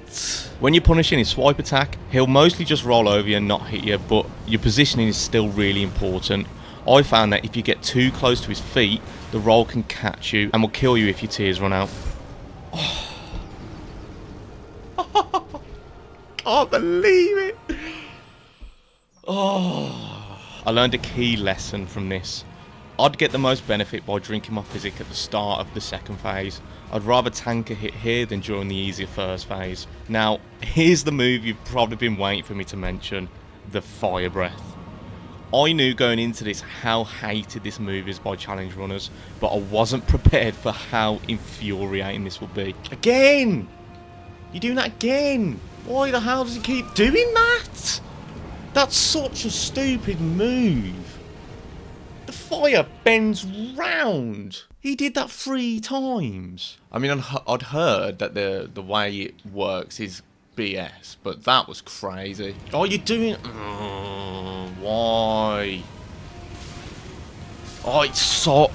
When you're punishing his swipe attack, he'll mostly just roll over you and not hit you, but your positioning is still really important. I found that if you get too close to his feet, the roll can catch you and will kill you if your tears run out. Oh. Can't believe it! Oh. I learned a key lesson from this. I'd get the most benefit by drinking my physic at the start of the second phase. I'd rather tank a hit here than during the easier first phase. Now, here's the move you've probably been waiting for me to mention, the Fire Breath. I knew going into this how hated this move is by challenge runners, but I wasn't prepared for how infuriating this would be. Again! You're doing that again! Why the hell does he keep doing that? That's such a stupid move. The fire bends round. He did that 3 times. I mean, I'd heard that the way it works is BS, but that was crazy. Oh, you're doing... why? Oh, it's so...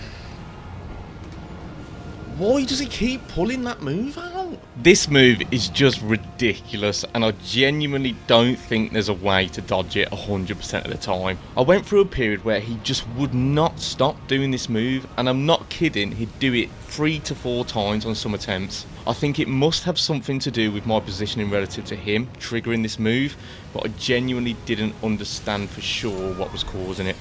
Why does he keep pulling that move out? This move is just ridiculous, and I genuinely don't think there's a way to dodge it 100% of the time. I went through a period where he just would not stop doing this move, and I'm not kidding, he'd do it 3 to 4 times on some attempts. I think it must have something to do with my positioning relative to him triggering this move, but I genuinely didn't understand for sure what was causing it.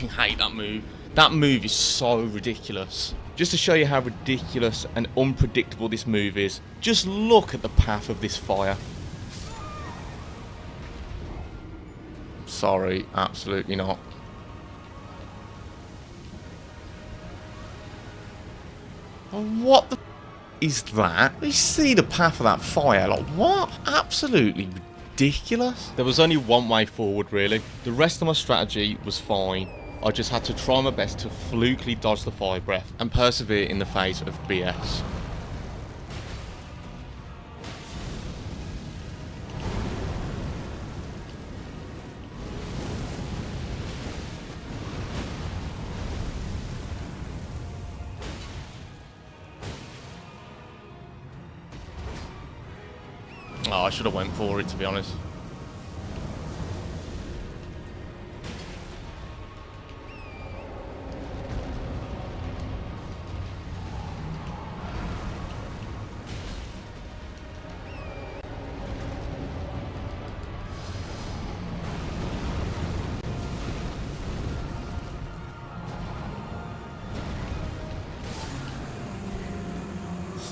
I hate that move. That move is so ridiculous. Just to show you how ridiculous and unpredictable this move is, just look at the path of this fire. Sorry, absolutely not. What the is that? You see the path of that fire? Like, what? Absolutely ridiculous. There was only one way forward, really. The rest of my strategy was fine. I just had to try my best to flukily dodge the fire breath and persevere in the face of BS. Oh, I should have went for it, to be honest.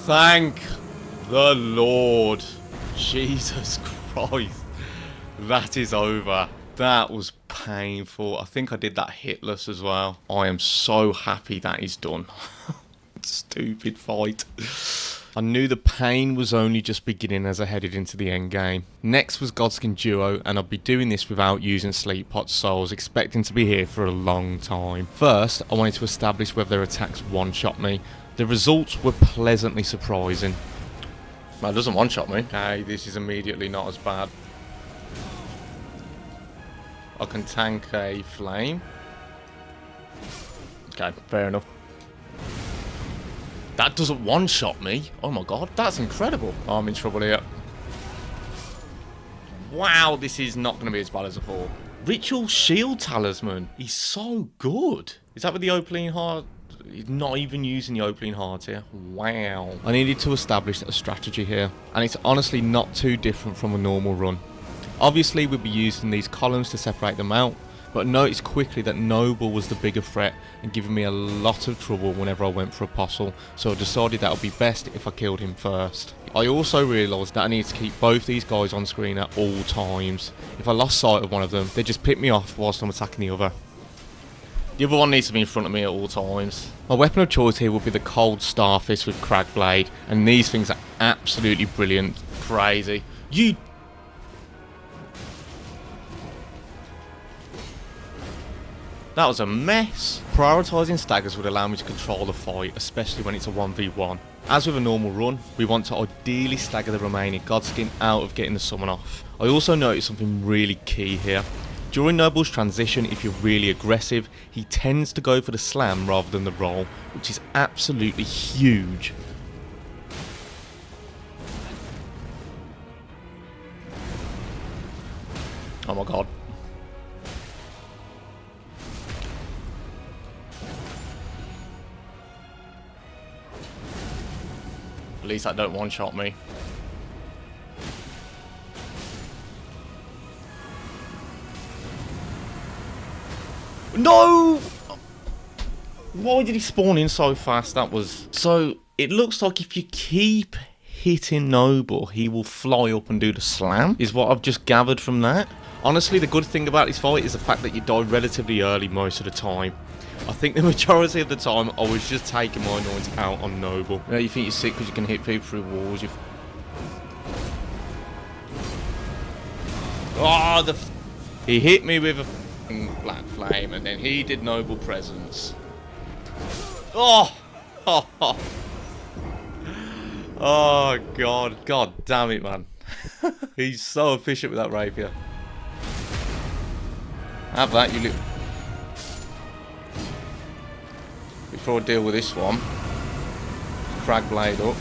Thank the Lord. Jesus Christ. That is over. That was painful. I think I did that hitless as well. I am so happy that is done. Stupid fight. I knew the pain was only just beginning as I headed into the end game. Next was Godskin Duo, and I'll be doing this without using Sleep Pot, so I was expecting to be here for a long time. First, I wanted to establish whether their attacks one-shot me. The results were pleasantly surprising. Well, it doesn't one-shot me. Okay, this is immediately not as bad. I can tank a flame. Okay, fair enough. That doesn't one-shot me. Oh my god, that's incredible. Oh, I'm in trouble here. Wow, this is not going to be as bad as I thought. Ritual Shield Talisman. He's so good. Is that with the Opaline Heart? He's not even using the Opaline Heart here. Wow. I needed to establish a strategy here, and it's honestly not too different from a normal run. Obviously, we'll be using these columns to separate them out, but noticed quickly that Noble was the bigger threat and giving me a lot of trouble whenever I went for Apostle, so I decided that would be best if I killed him first. I also realised that I need to keep both these guys on screen at all times. If I lost sight of one of them, they just pick me off whilst I'm attacking the other. The other one needs to be in front of me at all times. My weapon of choice here will be the Cold Starfist with Crag Blade, and these things are absolutely brilliant. Crazy. That was a mess. Prioritising staggers would allow me to control the fight, especially when it's a 1v1. As with a normal run, we want to ideally stagger the remaining Godskin out of getting the summon off. I also noticed something really key here. During Noble's transition, if you're really aggressive, he tends to go for the slam rather than the roll, which is absolutely huge. Oh my god. At least that don't one-shot me. No! Why did he spawn in so fast? That was... So, it looks like if you keep hitting Noble, he will fly up and do the slam, is what I've just gathered from that. Honestly, the good thing about this fight is the fact that you die relatively early most of the time. I think the majority of the time, I was just taking my annoyance out on Noble. You know, you think you're sick because you can hit people through walls. Oh, he hit me with a black flame, and then he did Noble Presence. Oh! Oh, God. God damn it, man. He's so efficient with that rapier. Have that, you little... Before I deal with this one. Crag Blade up.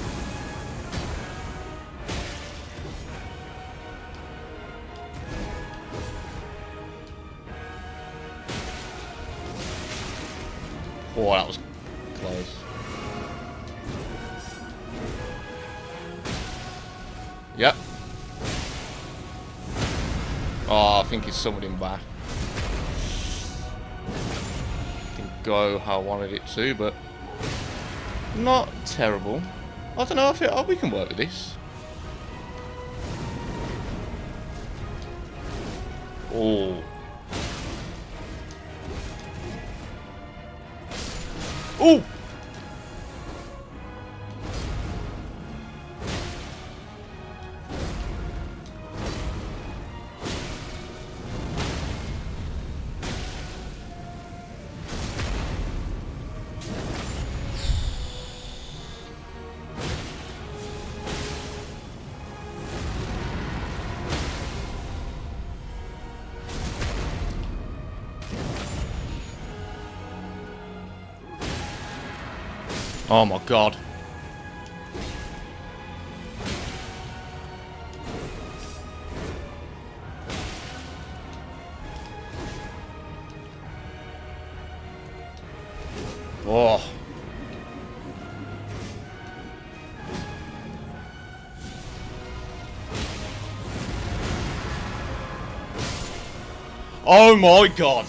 Oh, that was close. Yep. Oh, I think he's summoned him back. Didn't go how I wanted it to, but not terrible. I don't know, I think we can work with this. Oh. Oh! Oh my god. Oh. Oh my god.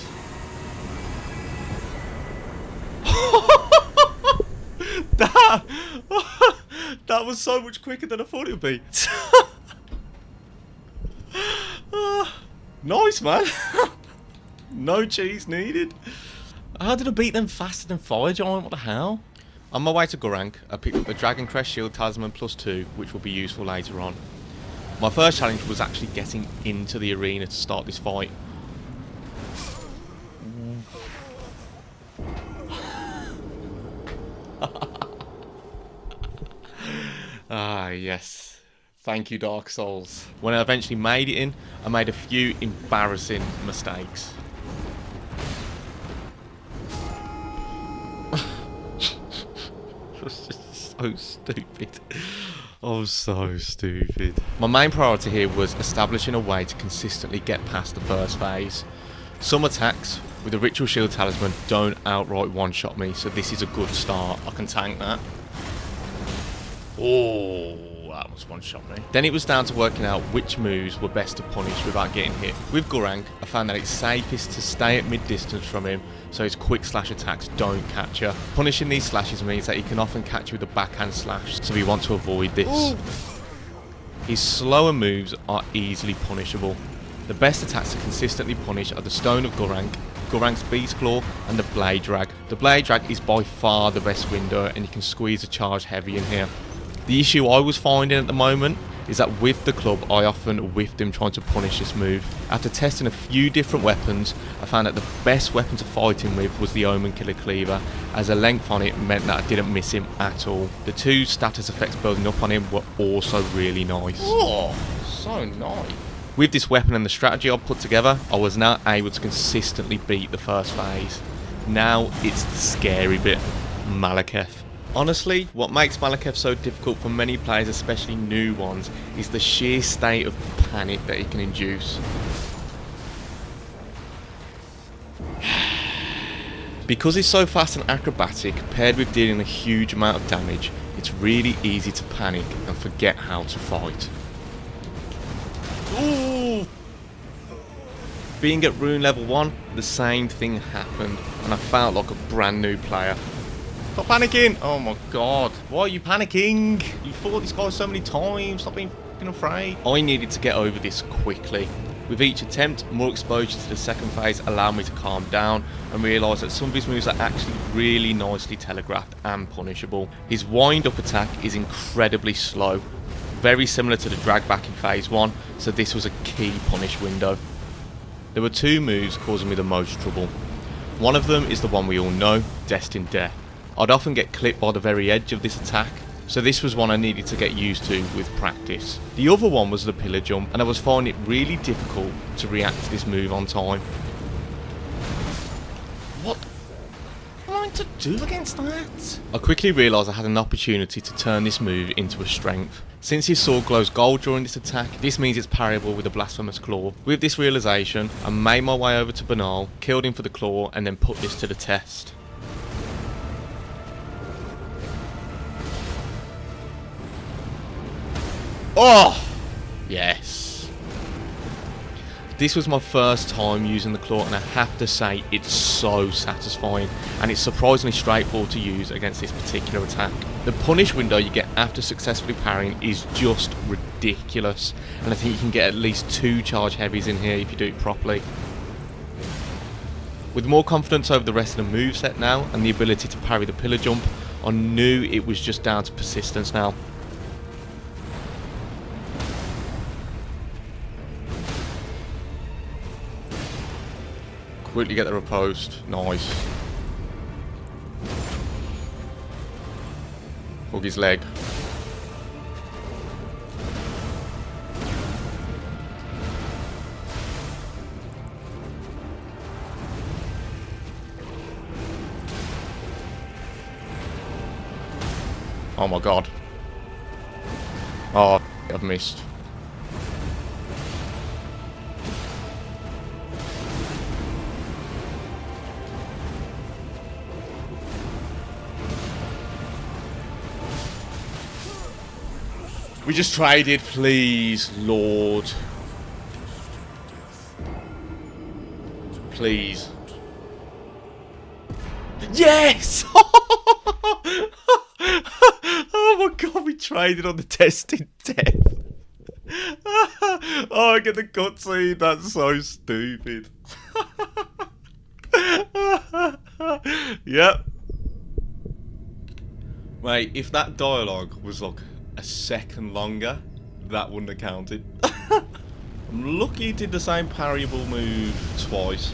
That was so much quicker than I thought it would be. Nice, man. No cheese needed. How did I beat them faster than Fire Giant? What the hell? On my way to Gorank, I picked up the Dragon Crest Shield Talisman +2, which will be useful later on. My first challenge was actually getting into the arena to start this fight. Ah, yes. Thank you, Dark Souls. When I eventually made it in, I made a few embarrassing mistakes. It was just so stupid. Oh, so stupid. My main priority here was establishing a way to consistently get past the first phase. Some attacks with the Ritual Shield Talisman don't outright one-shot me, so this is a good start. I can tank that. Oh, that was one-shot me. Then it was down to working out which moves were best to punish without getting hit. With Gorank, I found that it's safest to stay at mid-distance from him, so his quick slash attacks don't catch you. Punishing these slashes means that he can often catch you with a backhand slash, so we want to avoid this. Ooh. His slower moves are easily punishable. The best attacks to consistently punish are the Stone of Gorank, Gorank's Beast Claw, and the Blade Drag. The Blade Drag is by far the best window, and you can squeeze a charge heavy in here. The issue I was finding at the moment is that with the club, I often whiffed him trying to punish this move. After testing a few different weapons, I found that the best weapon to fight him with was the Omenkiller Cleaver, as the length on it meant that I didn't miss him at all. The two status effects building up on him were also really nice. Oh, so nice. With this weapon and the strategy I put together, I was now able to consistently beat the first phase. Now it's the scary bit, Malekith. Honestly, what makes Malekith so difficult for many players, especially new ones, is the sheer state of panic that he can induce. Because he's so fast and acrobatic, paired with dealing a huge amount of damage, it's really easy to panic and forget how to fight. Ooh! Being at rune level 1, the same thing happened, and I felt like a brand new player. Stop panicking! Oh my god. Why are you panicking? You fought this guy so many times. Stop being f***ing afraid. I needed to get over this quickly. With each attempt, more exposure to the second phase allowed me to calm down and realise that some of his moves are actually really nicely telegraphed and punishable. His wind-up attack is incredibly slow, very similar to the drag back in phase 1, so this was a key punish window. There were two moves causing me the most trouble. One of them is the one we all know, Destined Death. I'd often get clipped by the very edge of this attack, so this was one I needed to get used to with practice. The other one was the Pillar Jump, and I was finding it really difficult to react to this move on time. What? Am I to do against that? I quickly realised I had an opportunity to turn this move into a strength. Since his sword glows gold during this attack, this means it's parryable with a Blasphemous Claw. With this realisation, I made my way over to Banal, killed him for the claw, and then put this to the test. Oh! Yes. This was my first time using the claw, and I have to say it's so satisfying, and it's surprisingly straightforward to use against this particular attack. The punish window you get after successfully parrying is just ridiculous, and I think you can get at least 2 charge heavies in here if you do it properly. With more confidence over the rest of the moveset now, and the ability to parry the pillar jump, I knew it was just down to persistence now. Quickly get the riposte. Nice. Hug his leg. Oh my god. Oh, I've missed. We just traded, please, Lord. Please. Yes! Oh my god, we traded on the tested death. Oh, I get the cutscene. That's so stupid. Yep. Mate, if that dialogue was like a second longer, that wouldn't have counted. I'm lucky he did the same parryable move twice.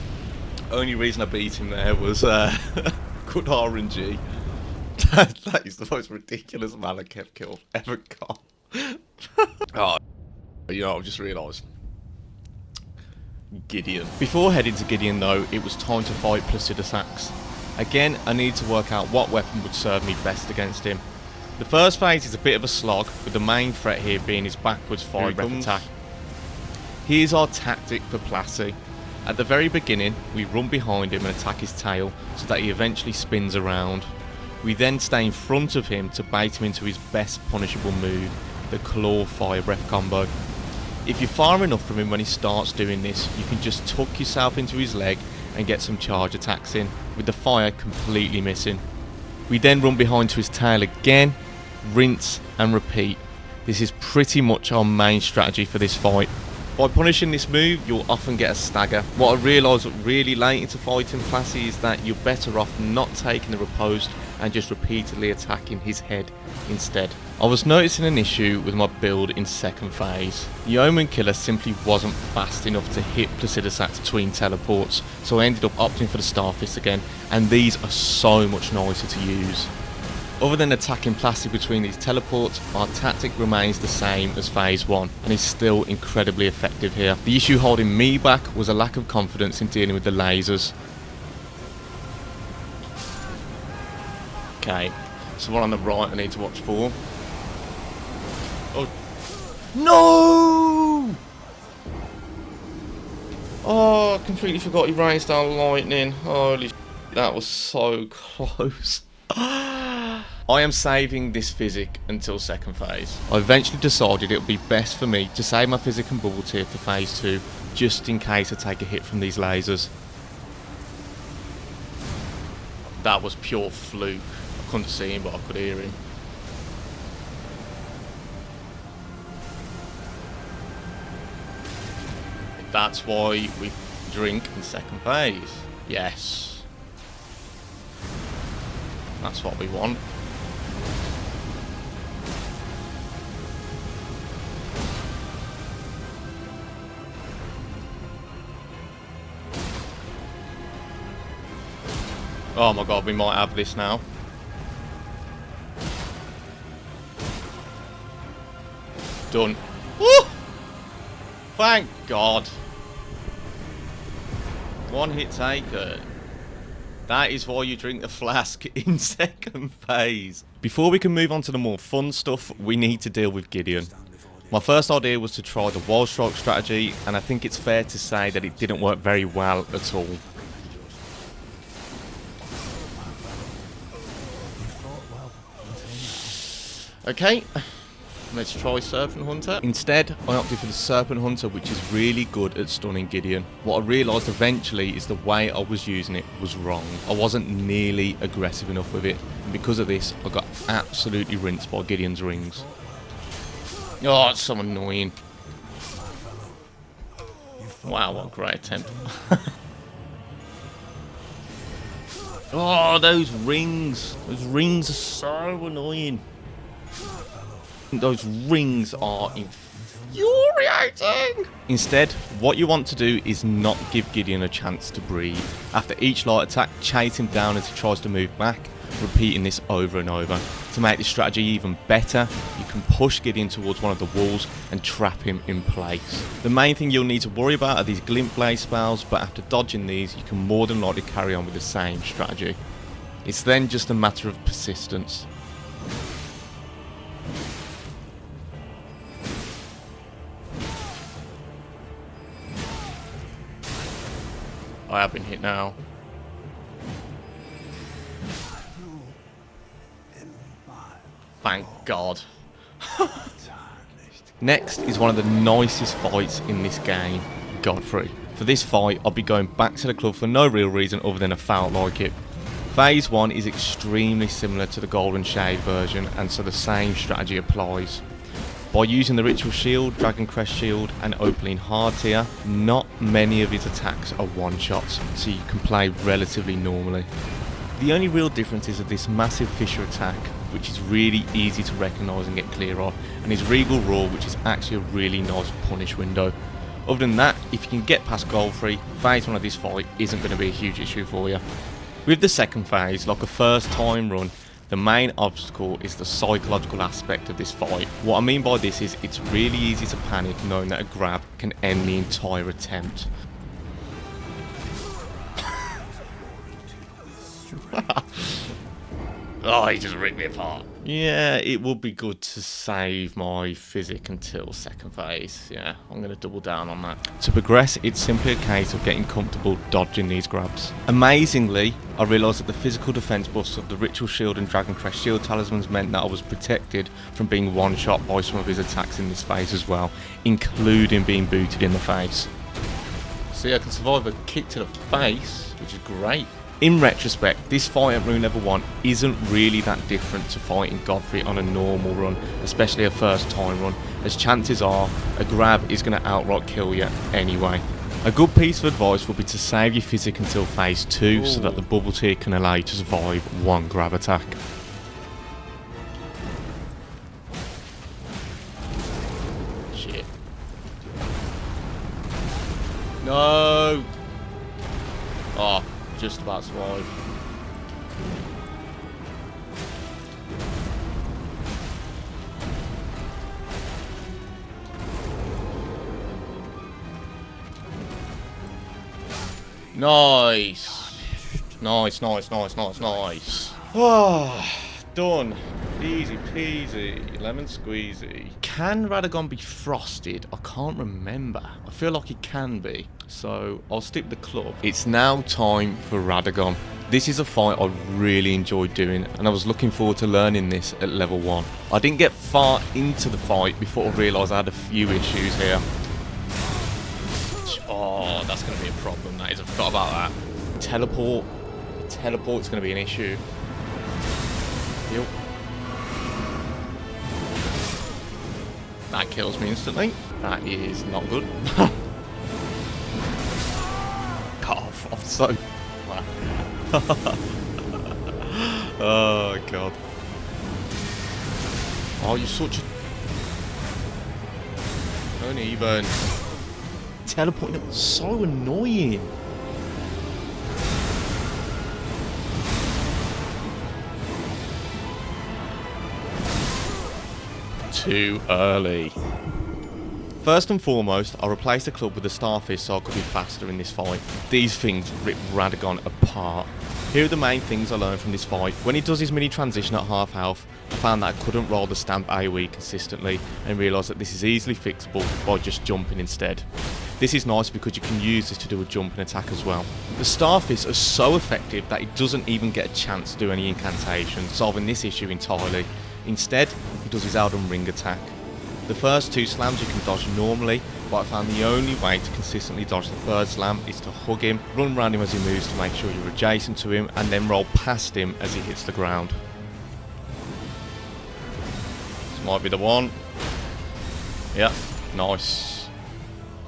Only reason I beat him there was good RNG. That is the most ridiculous Malekith kill I've ever got. Oh, you know, I've just realised. Gideon. Before heading to Gideon though, it was time to fight Placidusax. Again, I need to work out what weapon would serve me best against him. The first phase is a bit of a slog, with the main threat here being his backwards 5-rep attack. Here's our tactic for Placi. At the very beginning, we run behind him and attack his tail, so that he eventually spins around. We then stay in front of him to bait him into his best punishable move, the claw 5-rep combo. If you're far enough from him when he starts doing this, you can just tuck yourself into his leg and get some charge attacks in, with the fire completely missing. We then run behind to his tail again, rinse and repeat. This is pretty much our main strategy for this fight. By punishing this move, you'll often get a stagger. What I realised really late into fighting Placi is that you're better off not taking the riposte and just repeatedly attacking his head instead. I was noticing an issue with my build in second phase. The Omenkiller simply wasn't fast enough to hit Placidusax between teleports, so I ended up opting for the Starfist again, and these are so much nicer to use. Other than attacking Placi between these teleports, our tactic remains the same as phase 1 and is still incredibly effective here. The issue holding me back was a lack of confidence in dealing with the lasers. Okay, so one on the right I need to watch for. Oh, no! Oh, I completely forgot he rains down lightning. Holy shit, that was so close. I am saving this physic until second phase. I eventually decided it would be best for me to save my physic and bubble tier for phase 2, just in case I take a hit from these lasers. That was pure fluke. I couldn't see him, but I could hear him. That's why we drink in second phase. Yes. That's what we want. Oh my god, we might have this now. Done. Woo! Thank God. One hit taker. That is why you drink the flask in second phase. Before we can move on to the more fun stuff, we need to deal with Gideon. My first idea was to try the Wild Strike strategy, and I think it's fair to say that it didn't work very well at all. Okay, let's try Serpent-Hunter. Instead, I opted for the Serpent-Hunter, which is really good at stunning Gideon. What I realised eventually is the way I was using it was wrong. I wasn't nearly aggressive enough with it, and because of this, I got absolutely rinsed by Gideon's rings. Oh, it's so annoying. Wow, what a great attempt. Oh, those rings. Those rings are so annoying. Those rings are infuriating. Instead, what you want to do is not give Gideon a chance to breathe. After each light attack, chase him down as he tries to move back, repeating this over and over. To make this strategy even better, you can push Gideon towards one of the walls and trap him in place. The main thing you'll need to worry about are these glint blade spells, but after dodging these, you can more than likely carry on with the same strategy. It's then just a matter of persistence. I have been hit now. Thank God. Next is one of the nicest fights in this game, Godfrey. For this fight, I'll be going back to the club for no real reason other than I felt like it. Phase 1 is extremely similar to the Golden Shade version, and so the same strategy applies. By using the Ritual Shield, Dragon Crest Shield and Opaline Hard Tier, not many of his attacks are one-shots, so you can play relatively normally. The only real difference is of this massive Fissure attack, which is really easy to recognise and get clear of, and his Regal Roar, which is actually a really nice punish window. Other than that, if you can get past Godfrey, phase 1 of this fight isn't going to be a huge issue for you. With the second phase, like a first time run, the main obstacle is the psychological aspect of this fight. What I mean by this is it's really easy to panic knowing that a grab can end the entire attempt. Oh, he just ripped me apart. Yeah, it would be good to save my physic until second phase. Yeah, I'm going to double down on that. To progress, it's simply a case of getting comfortable dodging these grabs. Amazingly, I realised that the physical defence buffs of the Ritual Shield and Dragon Crest Shield talismans meant that I was protected from being one-shot by some of his attacks in this phase as well, including being booted in the face. See, I can survive a kick to the face, which is great. In retrospect, this fight at rune level 1 isn't really that different to fighting Godfrey on a normal run, especially a first time run, as chances are a grab is going to outright kill you anyway. A good piece of advice would be to save your physic until phase 2 so that the bubble tier can allow you to survive one grab attack. Shit. No! Oh. Just about survived. Nice. Nice. Oh, done. Easy peasy, lemon squeezy. Can Radagon be frosted? I can't remember. I feel like it can be. So I'll stick with the club. It's now time for Radagon. This is a fight I really enjoyed doing, and I was looking forward to learning this at level 1. I didn't get far into the fight before I realised I had a few issues here. Oh, that's going to be a problem. That is, I forgot about that. Teleport's going to be an issue. Yep. That kills me instantly. That is not good. Cut off. I'm so... Oh, God. Oh, you're such a... Don't even... Teleporting was so annoying. Too early. First and foremost, I replaced the club with a starfish so I could be faster in this fight. These things rip Radagon apart. Here are the main things I learned from this fight. When he does his mini transition at half health, I found that I couldn't roll the stamp AoE consistently and realised that this is easily fixable by just jumping instead. This is nice because you can use this to do a jump and attack as well. The Starfists are so effective that he doesn't even get a chance to do any incantations, solving this issue entirely. Instead, he does his Elden Ring attack. The first 2 slams you can dodge normally, but I found the only way to consistently dodge the third slam is to hug him, run around him as he moves to make sure you're adjacent to him, and then roll past him as he hits the ground. This might be the one. Yeah, nice.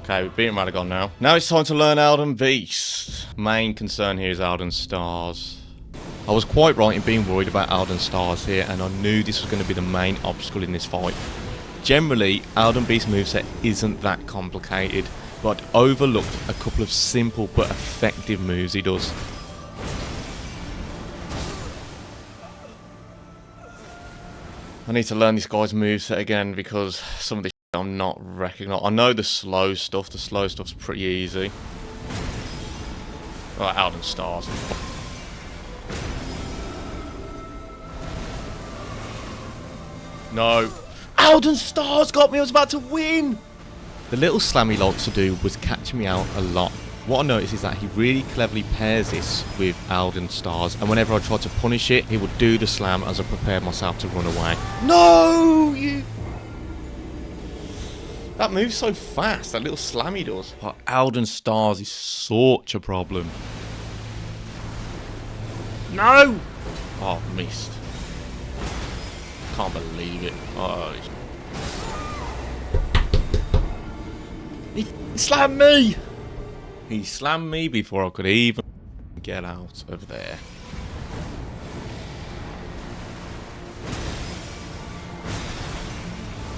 Okay, we've beaten Radagon now. Now it's time to learn Elden Beast. Main concern here is Elden Stars. I was quite right in being worried about Elden Stars here, and I knew this was going to be the main obstacle in this fight. Generally, Elden Beast's moveset isn't that complicated, but I'd overlooked a couple of simple but effective moves he does. I need to learn this guy's moveset again because some of this shit I'm not recognising. I know the slow stuff's pretty easy. Right, Elden Stars. No. Elden Stars got me, I was about to win! The little slam he likes to do was catching me out a lot. What I noticed is that he really cleverly pairs this with Elden Stars, and whenever I tried to punish it, he would do the slam as I prepared myself to run away. No! You... That moves so fast, that little slam he does. But Elden Stars is such a problem. No! Oh, missed. Can't believe it. Oh, he slammed me! He slammed me before I could even get out of there.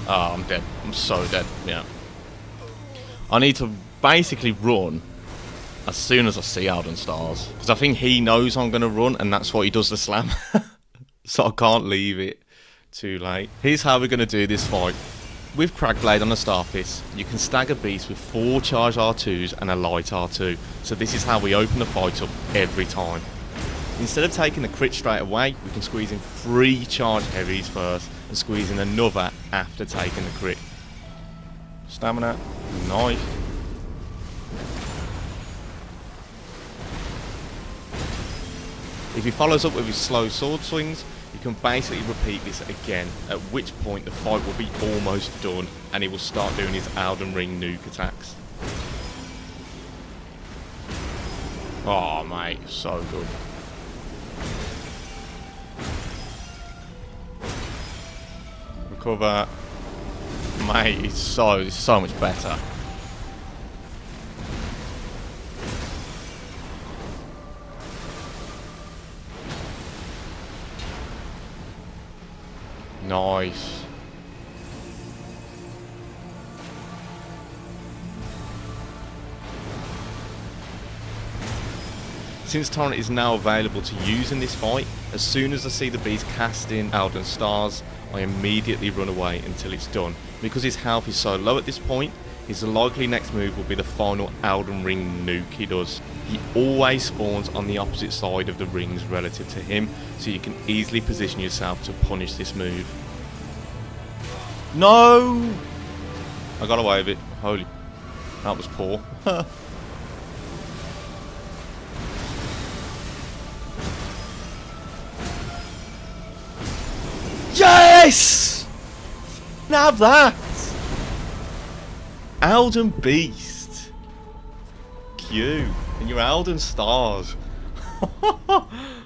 Oh, I'm dead. I'm so dead. Yeah. I need to basically run as soon as I see Elden Stars. Because I think he knows I'm going to run, and that's why he does the slam. So I can't leave it too late. Here's how we're going to do this fight. With Cragblade on the Starfist, you can stagger beasts with 4 charge R2s and a light R2. So this is how we open the fight up every time. Instead of taking the crit straight away, we can squeeze in 3 charge heavies first and squeeze in another after taking the crit. Stamina, nice. If he follows up with his slow sword swings, you can basically repeat this again, at which point the fight will be almost done and he will start doing his Elden Ring nuke attacks. Oh mate, so good. Recover. Mate, it's so much better. Nice. Since Torrent is now available to use in this fight, as soon as I see the beast casting Elden Stars, I immediately run away until it's done. Because his health is so low at this point, his likely next move will be the final Elden Ring nuke he does. He always spawns on the opposite side of the rings relative to him, so you can easily position yourself to punish this move. No! I got away with it. Holy... that was poor. Yes! Have that! Elden Beast. Q. And your Elden Stars.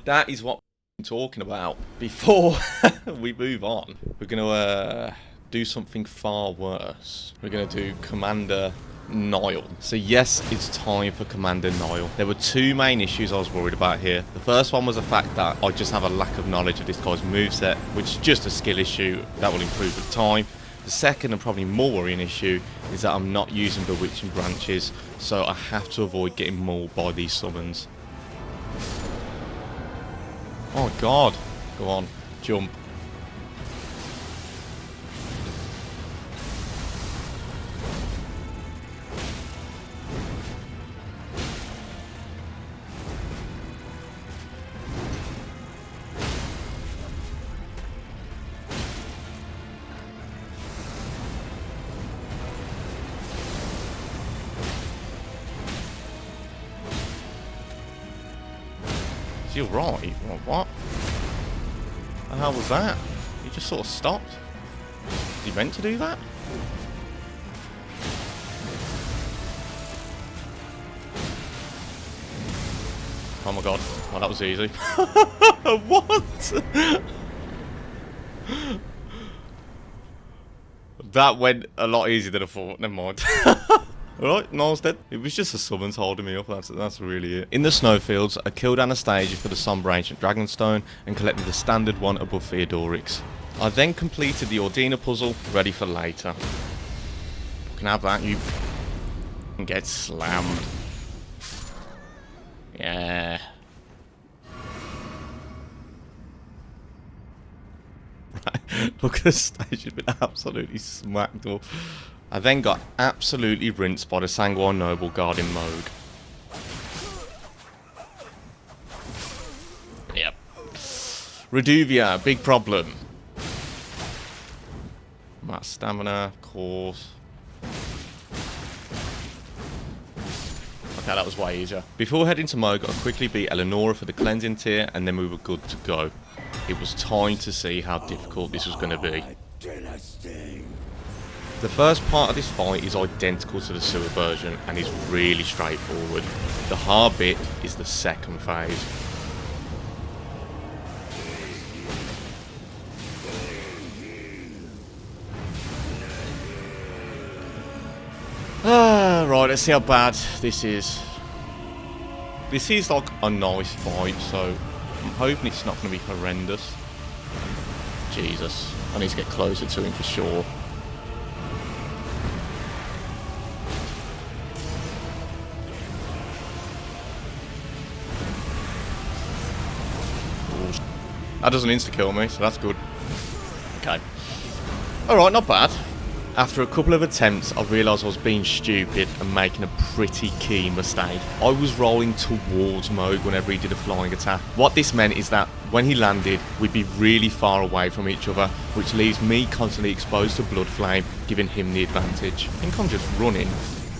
That is what I'm talking about. Before we move on, we're going to do something far worse. We're going to do Commander Niall. So yes, it's time for Commander Niall. There were 2 main issues I was worried about here. The first one was the fact that I just have a lack of knowledge of this guy's moveset, which is just a skill issue that will improve with time. The second and probably more worrying issue is that I'm not using Bewitching Branches, so I have to avoid getting mauled by these summons. Oh god. Go on, jump. Is he alright? What? The hell was that? He just sort of stopped. Was he meant to do that? Oh my god. Well, that was easy. What? That went a lot easier than I thought. Never mind. Alright, Niall's dead. It was just the summons holding me up. That's really it. In the Snowfields, I killed Anastasia for the Sombre Ancient Dragonstone and collected the standard one above Theodorix. I then completed the Ordina puzzle, ready for later. You can have that, you can get slammed. Yeah. Right, look at the stage, she's been absolutely smacked up. I then got absolutely rinsed by the Sanguine Noble guarding Mohg. Yep. Reduvia, big problem. Max stamina, of course. Okay, that was way easier. Before heading to Mohg, I quickly beat Eleonora for the cleansing tier, and then we were good to go. It was time to see how difficult this was going to be. The first part of this fight is identical to the sewer version and is really straightforward. The hard bit is the second phase. Right, let's see how bad this is. This is like a nice fight, so I'm hoping it's not going to be horrendous. Jesus, I need to get closer to him for sure. That doesn't insta-kill me, so that's good. Okay. Alright, not bad. After a couple of attempts, I realised I was being stupid and making a pretty key mistake. I was rolling towards Mohg whenever he did a flying attack. What this meant is that when he landed, we'd be really far away from each other, which leaves me constantly exposed to Blood Flame, giving him the advantage. I think I'm just running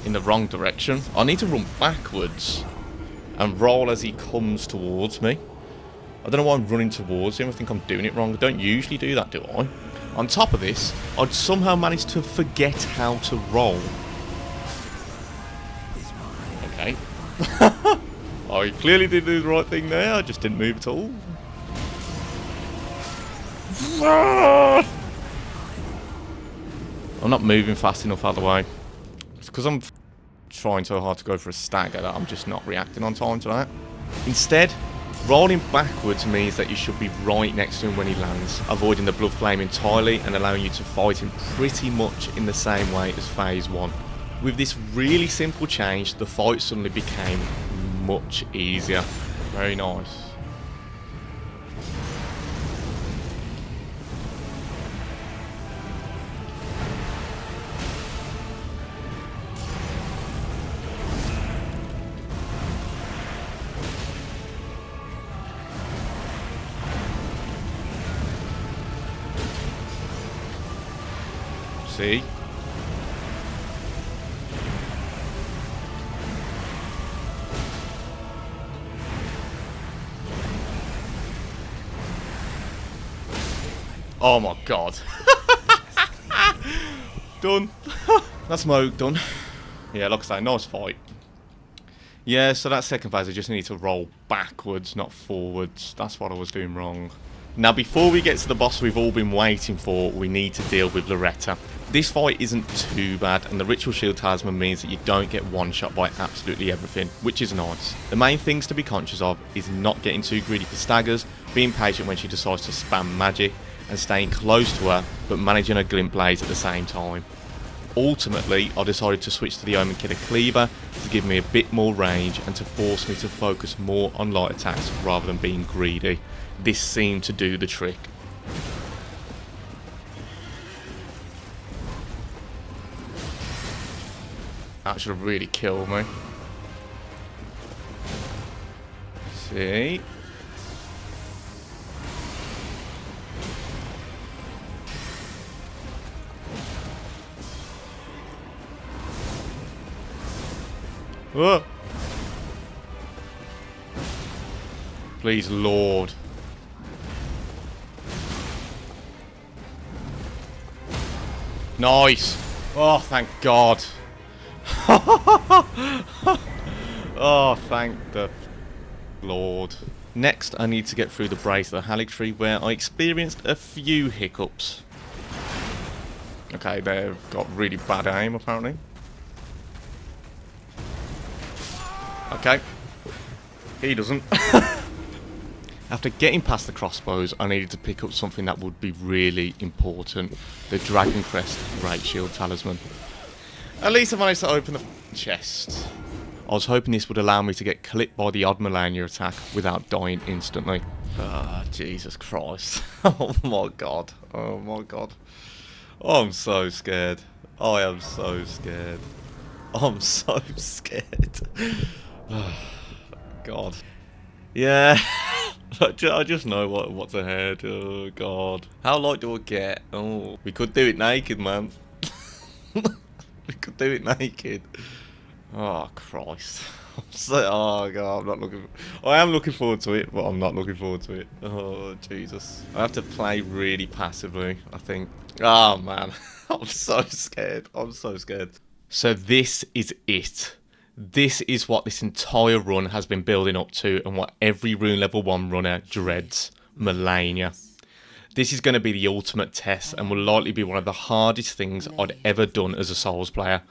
in the wrong direction. I need to run backwards and roll as he comes towards me. I don't know why I'm running towards him. I think I'm doing it wrong. I don't usually do that, do I? On top of this, I'd somehow managed to forget how to roll. Okay. I clearly did do the right thing there. I just didn't move at all. I'm not moving fast enough out of the way. It's because I'm trying so hard to go for a stagger that I'm just not reacting on time to that. Instead, rolling backwards means that you should be right next to him when he lands, avoiding the blood flame entirely and allowing you to fight him pretty much in the same way as phase 1. With this really simple change, the fight suddenly became much easier. Very nice. See? Oh my god. Done. That's Mohg done. Yeah, like I say, nice fight. Yeah, so that second phase I just need to roll backwards, not forwards. That's what I was doing wrong. Now, before we get to the boss we've all been waiting for, we need to deal with Loretta. This fight isn't too bad, and the Ritual Shield Talisman means that you don't get one-shot by absolutely everything, which is nice. The main things to be conscious of is not getting too greedy for staggers, being patient when she decides to spam magic, and staying close to her, but managing her glint blades at the same time. Ultimately, I decided to switch to the Omenkiller Cleaver to give me a bit more range and to force me to focus more on light attacks rather than being greedy. This seemed to do the trick. That should have really killed me. See? Whoa. Please, Lord. Nice. Oh, thank God. Oh, thank the Lord. Next, I need to get through the Brace of the Haligtree, where I experienced a few hiccups. Okay, they've got really bad aim, apparently. Okay. He doesn't. After getting past the crossbows, I needed to pick up something that would be really important. The Dragon Crest Great Shield Talisman. At least I managed to open the chest. I was hoping this would allow me to get clipped by the odd Malenia attack without dying instantly. Ah, Jesus Christ. Oh my God. Oh my God. Oh, I'm so scared. I am so scared. I'm so scared. God. Yeah. I just know what's ahead. Oh, God. How light do I get? Oh, we could do it naked, man. We could do it naked. Oh, Christ. Oh, God, I'm not looking... I am looking forward to it, but I'm not looking forward to it. Oh, Jesus. I have to play really passively, I think. Oh, man. I'm so scared. I'm so scared. So this is it. This is what this entire run has been building up to and what every Rune Level 1 runner dreads. Malenia. This is going to be the ultimate test and will likely be one of the hardest things I'd ever done as a Souls player.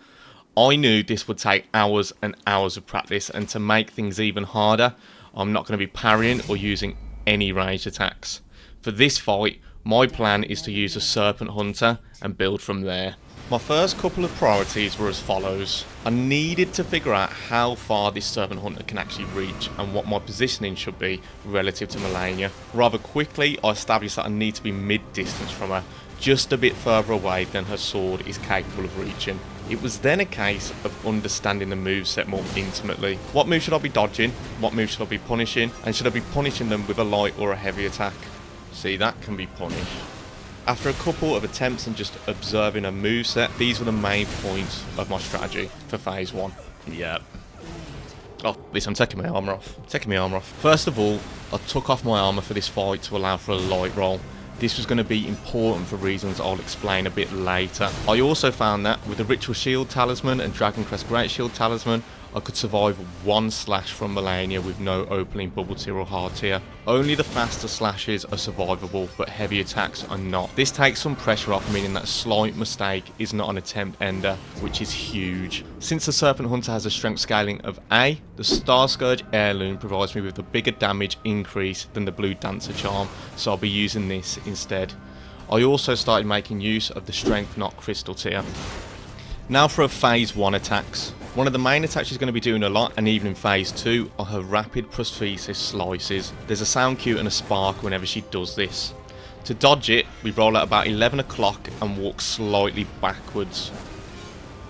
I knew this would take hours and hours of practice, and to make things even harder, I'm not going to be parrying or using any ranged attacks. For this fight, my plan is to use a Serpent-Hunter and build from there. My first couple of priorities were as follows. I needed to figure out how far this Serpent-Hunter can actually reach and what my positioning should be relative to Malenia. Rather quickly, I established that I need to be mid-distance from her, just a bit further away than her sword is capable of reaching. It was then a case of understanding the moveset more intimately. What move should I be dodging? What move should I be punishing? And should I be punishing them with a light or a heavy attack? See, that can be punished. After a couple of attempts and just observing a moveset, these were the main points of my strategy for phase 1. Yep. Oh, at least I'm taking my armour off. First of all, I took off my armour for this fight to allow for a light roll. This was going to be important for reasons I'll explain a bit later. I also found that with the Ritual Shield Talisman and Dragon Crest Great Shield Talisman, I could survive one slash from Malenia with no opening bubble tier or hard tier. Only the faster slashes are survivable, but heavy attacks are not. This takes some pressure off, meaning that a slight mistake is not an attempt ender, which is huge. Since the Serpent-Hunter has a strength scaling of A, the Starscourge Heirloom provides me with a bigger damage increase than the Blue Dancer Charm, so I'll be using this instead. I also started making use of the Strength Not Crystal tier. Now for her phase 1 attacks. One of the main attacks she's going to be doing a lot, and even in phase 2, are her rapid prosthesis slices. There's a sound cue and a spark whenever she does this. To dodge it, we roll at about 11 o'clock and walk slightly backwards.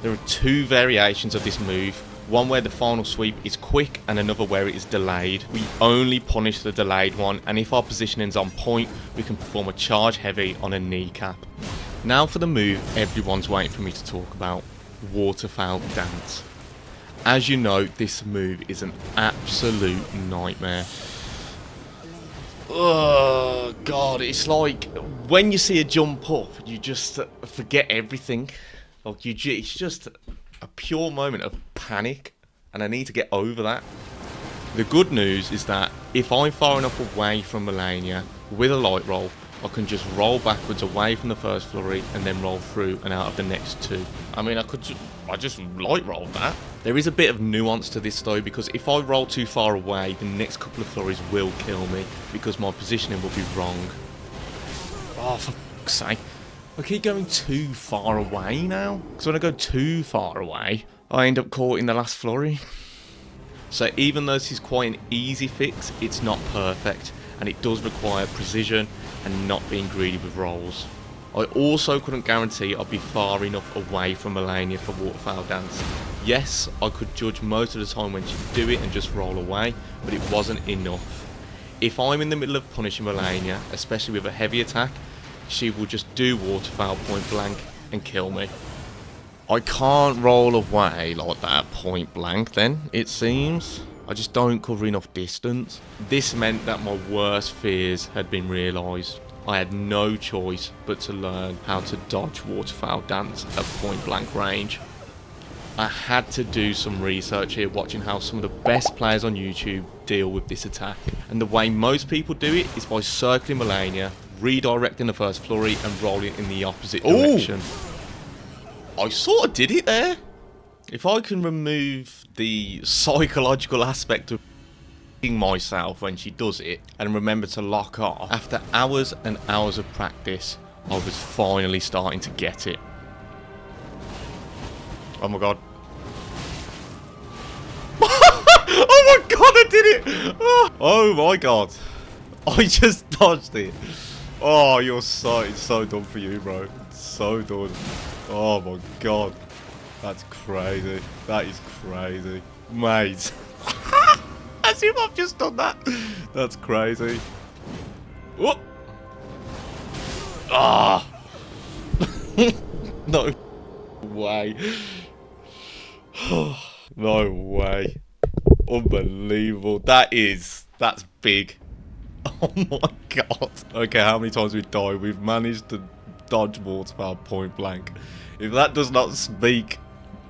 There are 2 variations of this move, one where the final sweep is quick and another where it is delayed. We only punish the delayed one, and if our positioning's on point, we can perform a charge heavy on a kneecap. Now for the move everyone's waiting for me to talk about, Waterfowl Dance. As you know, this move is an absolute nightmare. Oh God, it's like when you see a jump up, you just forget everything. Like it's just a pure moment of panic, and I need to get over that. The good news is that if I'm far enough away from Malenia with a light roll, I can just roll backwards away from the first flurry and then roll through and out of the next 2. I mean, I just light rolled that. There is a bit of nuance to this though, because if I roll too far away, the next couple of flurries will kill me because my positioning will be wrong. Oh, for fuck's sake. I keep going too far away now, because when I go too far away, I end up caught in the last flurry. So even though this is quite an easy fix, it's not perfect, and it does require precision and not being greedy with rolls. I also couldn't guarantee I'd be far enough away from Malenia for Waterfowl Dance. Yes, I could judge most of the time when she'd do it and just roll away, but it wasn't enough. If I'm in the middle of punishing Malenia, especially with a heavy attack, she will just do Waterfowl point blank and kill me. I can't roll away like that point blank then, it seems. I just don't cover enough distance. This meant that my worst fears had been realised. I had no choice but to learn how to dodge Waterfowl Dance at point blank range. I had to do some research here, watching how some of the best players on YouTube deal with this attack. And the way most people do it is by circling Malenia, redirecting the first flurry and rolling in the opposite direction. I sort of did it there. If I can remove the psychological aspect of myself when she does it and remember to lock off, after hours and hours of practice, I was finally starting to get it. Oh my god. Oh my god, I did it! Oh my god. I just dodged it. Oh, it's so done for you, bro. It's so done. Oh my god. That's crazy. That is crazy. Mate. As if I've just done that. That's crazy. Whoop. Ah. No way. No way. Unbelievable. That's big. Oh my god. Okay, how many times we've died? We've managed to dodge Waterfowl point blank. If that does not speak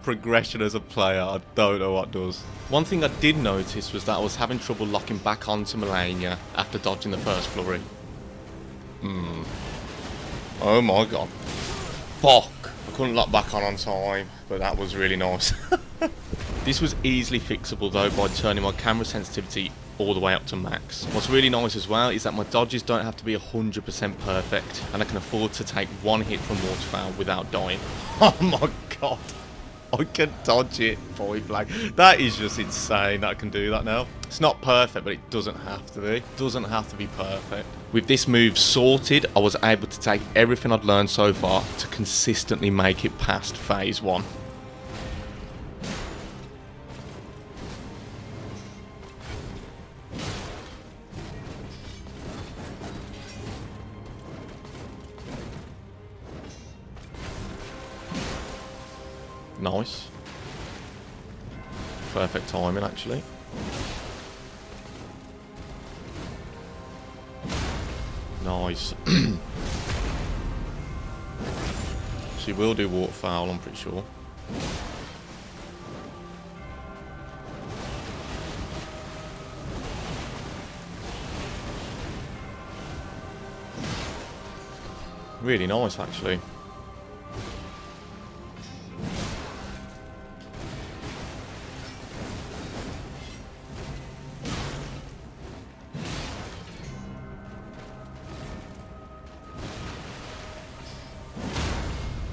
progression as a player, I don't know what does. One thing I did notice was that I was having trouble locking back onto Malenia after dodging the first flurry. Oh my god. Fuck. I couldn't lock back on time, but that was really nice. This was easily fixable though by turning my camera sensitivity all the way up to max. What's really nice as well is that my dodges don't have to be 100% perfect, and I can afford to take one hit from Waterfowl without dying. Oh my god. I can dodge it point blank. That is just insane that I can do that now. It's not perfect, but it doesn't have to be. It doesn't have to be perfect. With this move sorted, I was able to take everything I'd learned so far to consistently make it past phase 1. Nice. Perfect timing, actually. Nice. She will do Waterfowl, I'm pretty sure. Really nice, actually.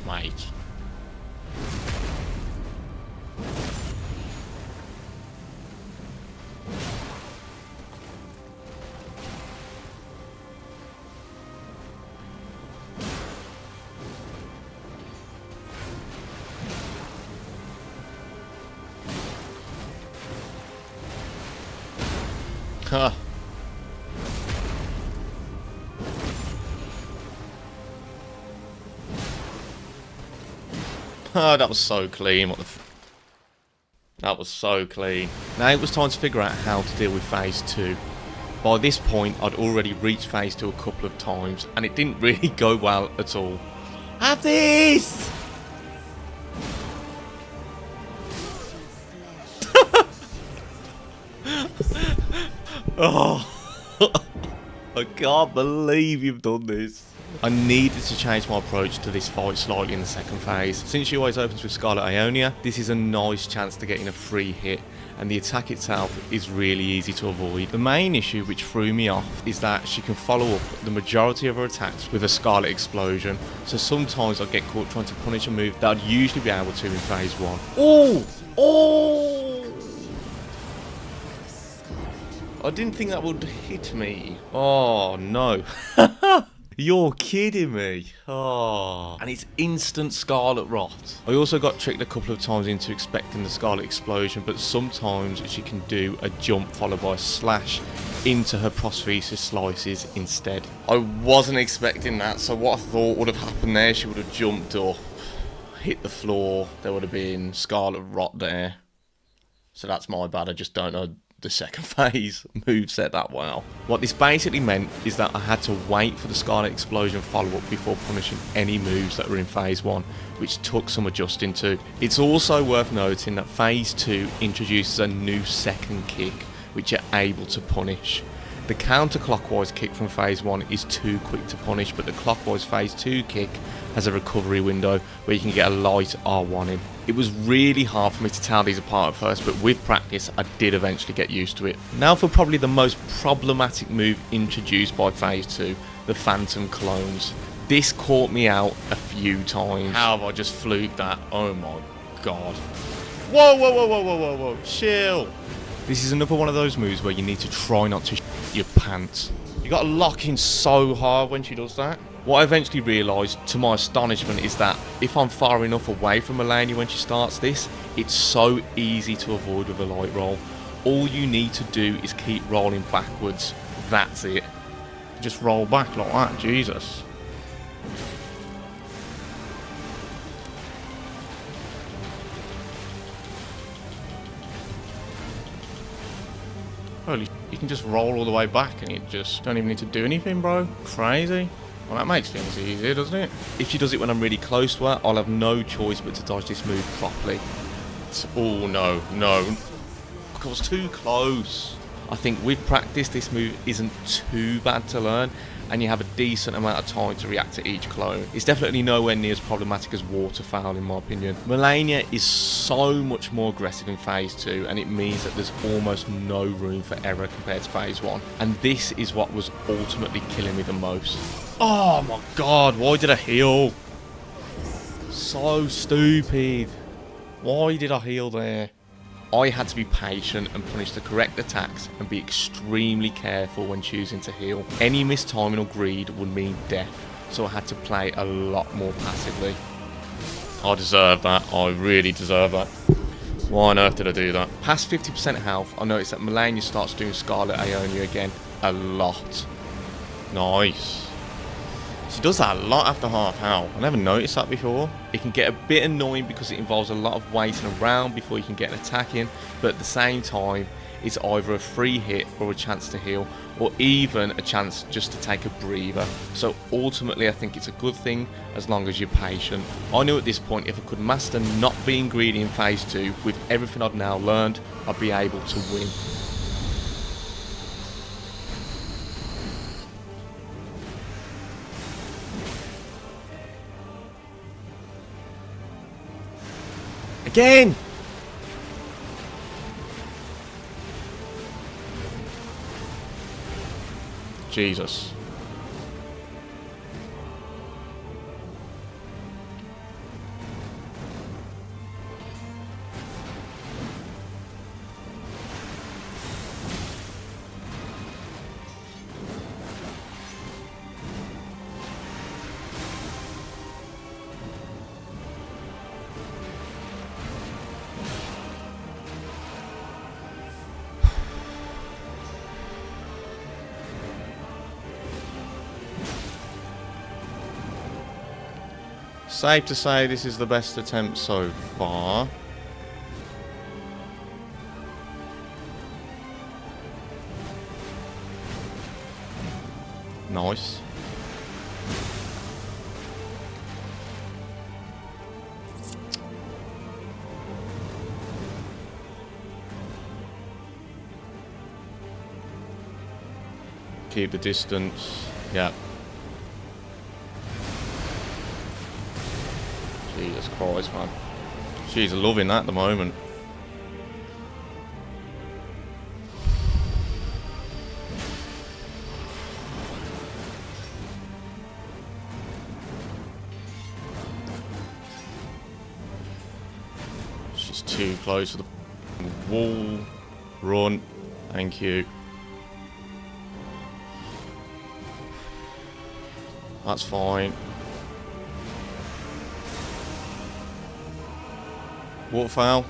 Mate. Huh. Oh, that was so clean. What the that was so clean. Now it was time to figure out how to deal with phase 2. By this point, I'd already reached phase 2 a couple of times, and it didn't really go well at all. Have this! Oh, I can't believe you've done this. I needed to change my approach to this fight slightly in the second phase. Since she always opens with Scarlet Ionia, this is a nice chance to get in a free hit, and the attack itself is really easy to avoid. The main issue which threw me off is that she can follow up the majority of her attacks with a Scarlet Explosion, so sometimes I get caught trying to punish a move that I'd usually be able to in phase 1. Oh! Oh! I didn't think that would hit me. Oh no. You're kidding me. Oh. And it's instant Scarlet Rot. I also got tricked a couple of times into expecting the Scarlet Explosion, but sometimes she can do a jump followed by a slash into her prosthesis slices instead. I wasn't expecting that, so what I thought would have happened there, she would have jumped up, hit the floor, there would have been Scarlet Rot there. So that's my bad, I just don't know the second phase moveset that well. What this basically meant is that I had to wait for the Scarlet Explosion follow-up before punishing any moves that were in phase 1, which took some adjusting to. It's also worth noting that phase 2 introduces a new second kick, which you're able to punish. The counterclockwise kick from phase 1 is too quick to punish, but the clockwise phase 2 kick has a recovery window where you can get a light R1 in. It was really hard for me to tell these apart at first, but with practice I did eventually get used to it. Now for probably the most problematic move introduced by phase 2, the Phantom Clones. This caught me out a few times. How have I just fluked that? Oh my god. Whoa, whoa, whoa, whoa, whoa, whoa, whoa, chill. This is another one of those moves where you need to try not to your pants. You gotta lock in so hard when she does that. What I eventually realised, to my astonishment, is that if I'm far enough away from Malenia when she starts this, it's so easy to avoid with a light roll. All you need to do is keep rolling backwards. That's it. Just roll back like that, Jesus. Holy shit, you can just roll all the way back and you just don't even need to do anything, bro. Crazy. Well, that makes things easier, doesn't it? If she does it when I'm really close to her, I'll have no choice but to dodge this move properly. Oh, no, no. I was too close. I think with practice, this move isn't too bad to learn, and you have a decent amount of time to react to each clone. It's definitely nowhere near as problematic as Waterfowl, in my opinion. Malenia is so much more aggressive in phase 2, and it means that there's almost no room for error compared to phase 1. And this is what was ultimately killing me the most. Oh my god, why did I heal? So stupid. Why did I heal there? I had to be patient and punish the correct attacks and be extremely careful when choosing to heal. Any mistiming or greed would mean death, so I had to play a lot more passively. I deserve that. I really deserve that. Why on earth did I do that? Past 50% health, I noticed that Malenia starts doing Scarlet Aeonia again a lot. Nice. She does that a lot after half health. I never noticed that before. It can get a bit annoying because it involves a lot of waiting around before you can get an attack in, but at the same time, it's either a free hit or a chance to heal, or even a chance just to take a breather. So ultimately, I think it's a good thing as long as you're patient. I knew at this point if I could master not being greedy in phase 2 with everything I'd now learned, I'd be able to win. Again! Jesus. Safe to say this is the best attempt so far. Nice. Keep the distance. Yeah. Jesus Christ, man. She's loving that at the moment. She's too close to the wall. Run. Thank you. That's fine. Waterfowl.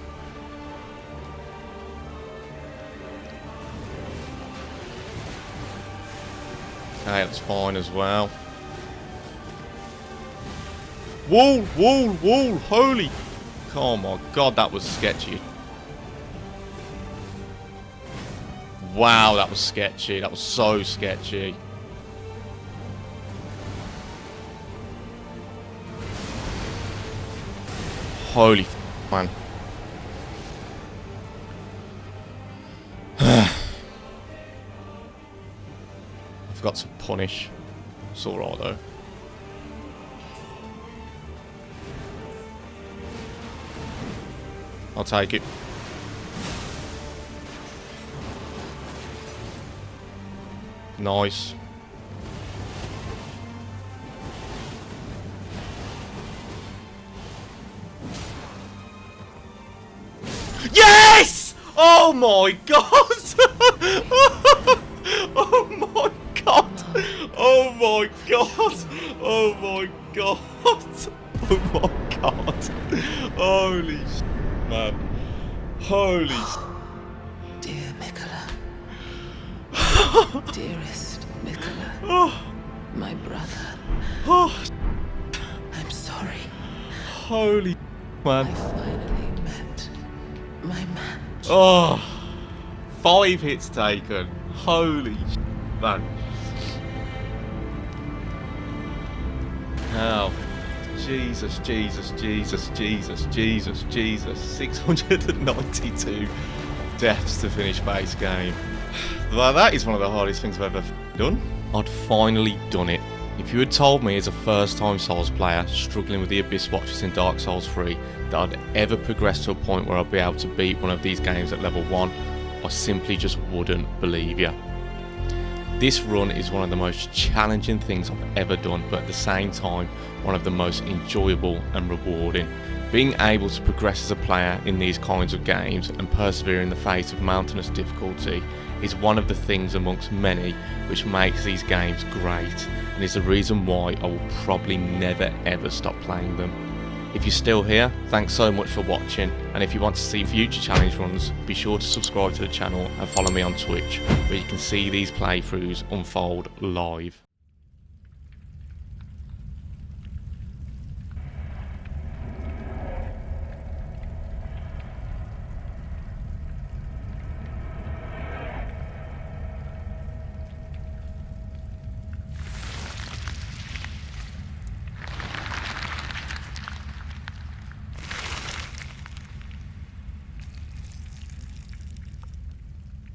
Okay, that's fine as well. Wall, wall, wall, holy. Oh my god, that was sketchy. Wow, that was sketchy. That was so sketchy. Holy man. I've got to punish. It's alright though. I'll take it. Nice. Yes! Oh my god! Oh my god! Oh my god! Oh my god! Oh my god! Holy s***, man. Holy s***. Dear Mikala. Dearest Mikala. My brother. I'm sorry. Holy man. I finally met my match. Oh, 5 hits taken. Holy man. Hell. Jesus, Jesus, Jesus, Jesus, Jesus, Jesus. 692 deaths to finish base game. Well, that is one of the hardest things I've ever done. I'd finally done it. If you had told me as a first-time Souls player struggling with the Abyss Watchers in Dark Souls 3 that I'd ever progress to a point where I'd be able to beat one of these games at level 1, I simply just wouldn't believe you. This run is one of the most challenging things I've ever done, but at the same time, one of the most enjoyable and rewarding. Being able to progress as a player in these kinds of games and persevere in the face of mountainous difficulty is one of the things amongst many which makes these games great, and is the reason why I will probably never ever stop playing them. If you're still here, thanks so much for watching, and if you want to see future challenge runs, be sure to subscribe to the channel and follow me on Twitch, where you can see these playthroughs unfold live.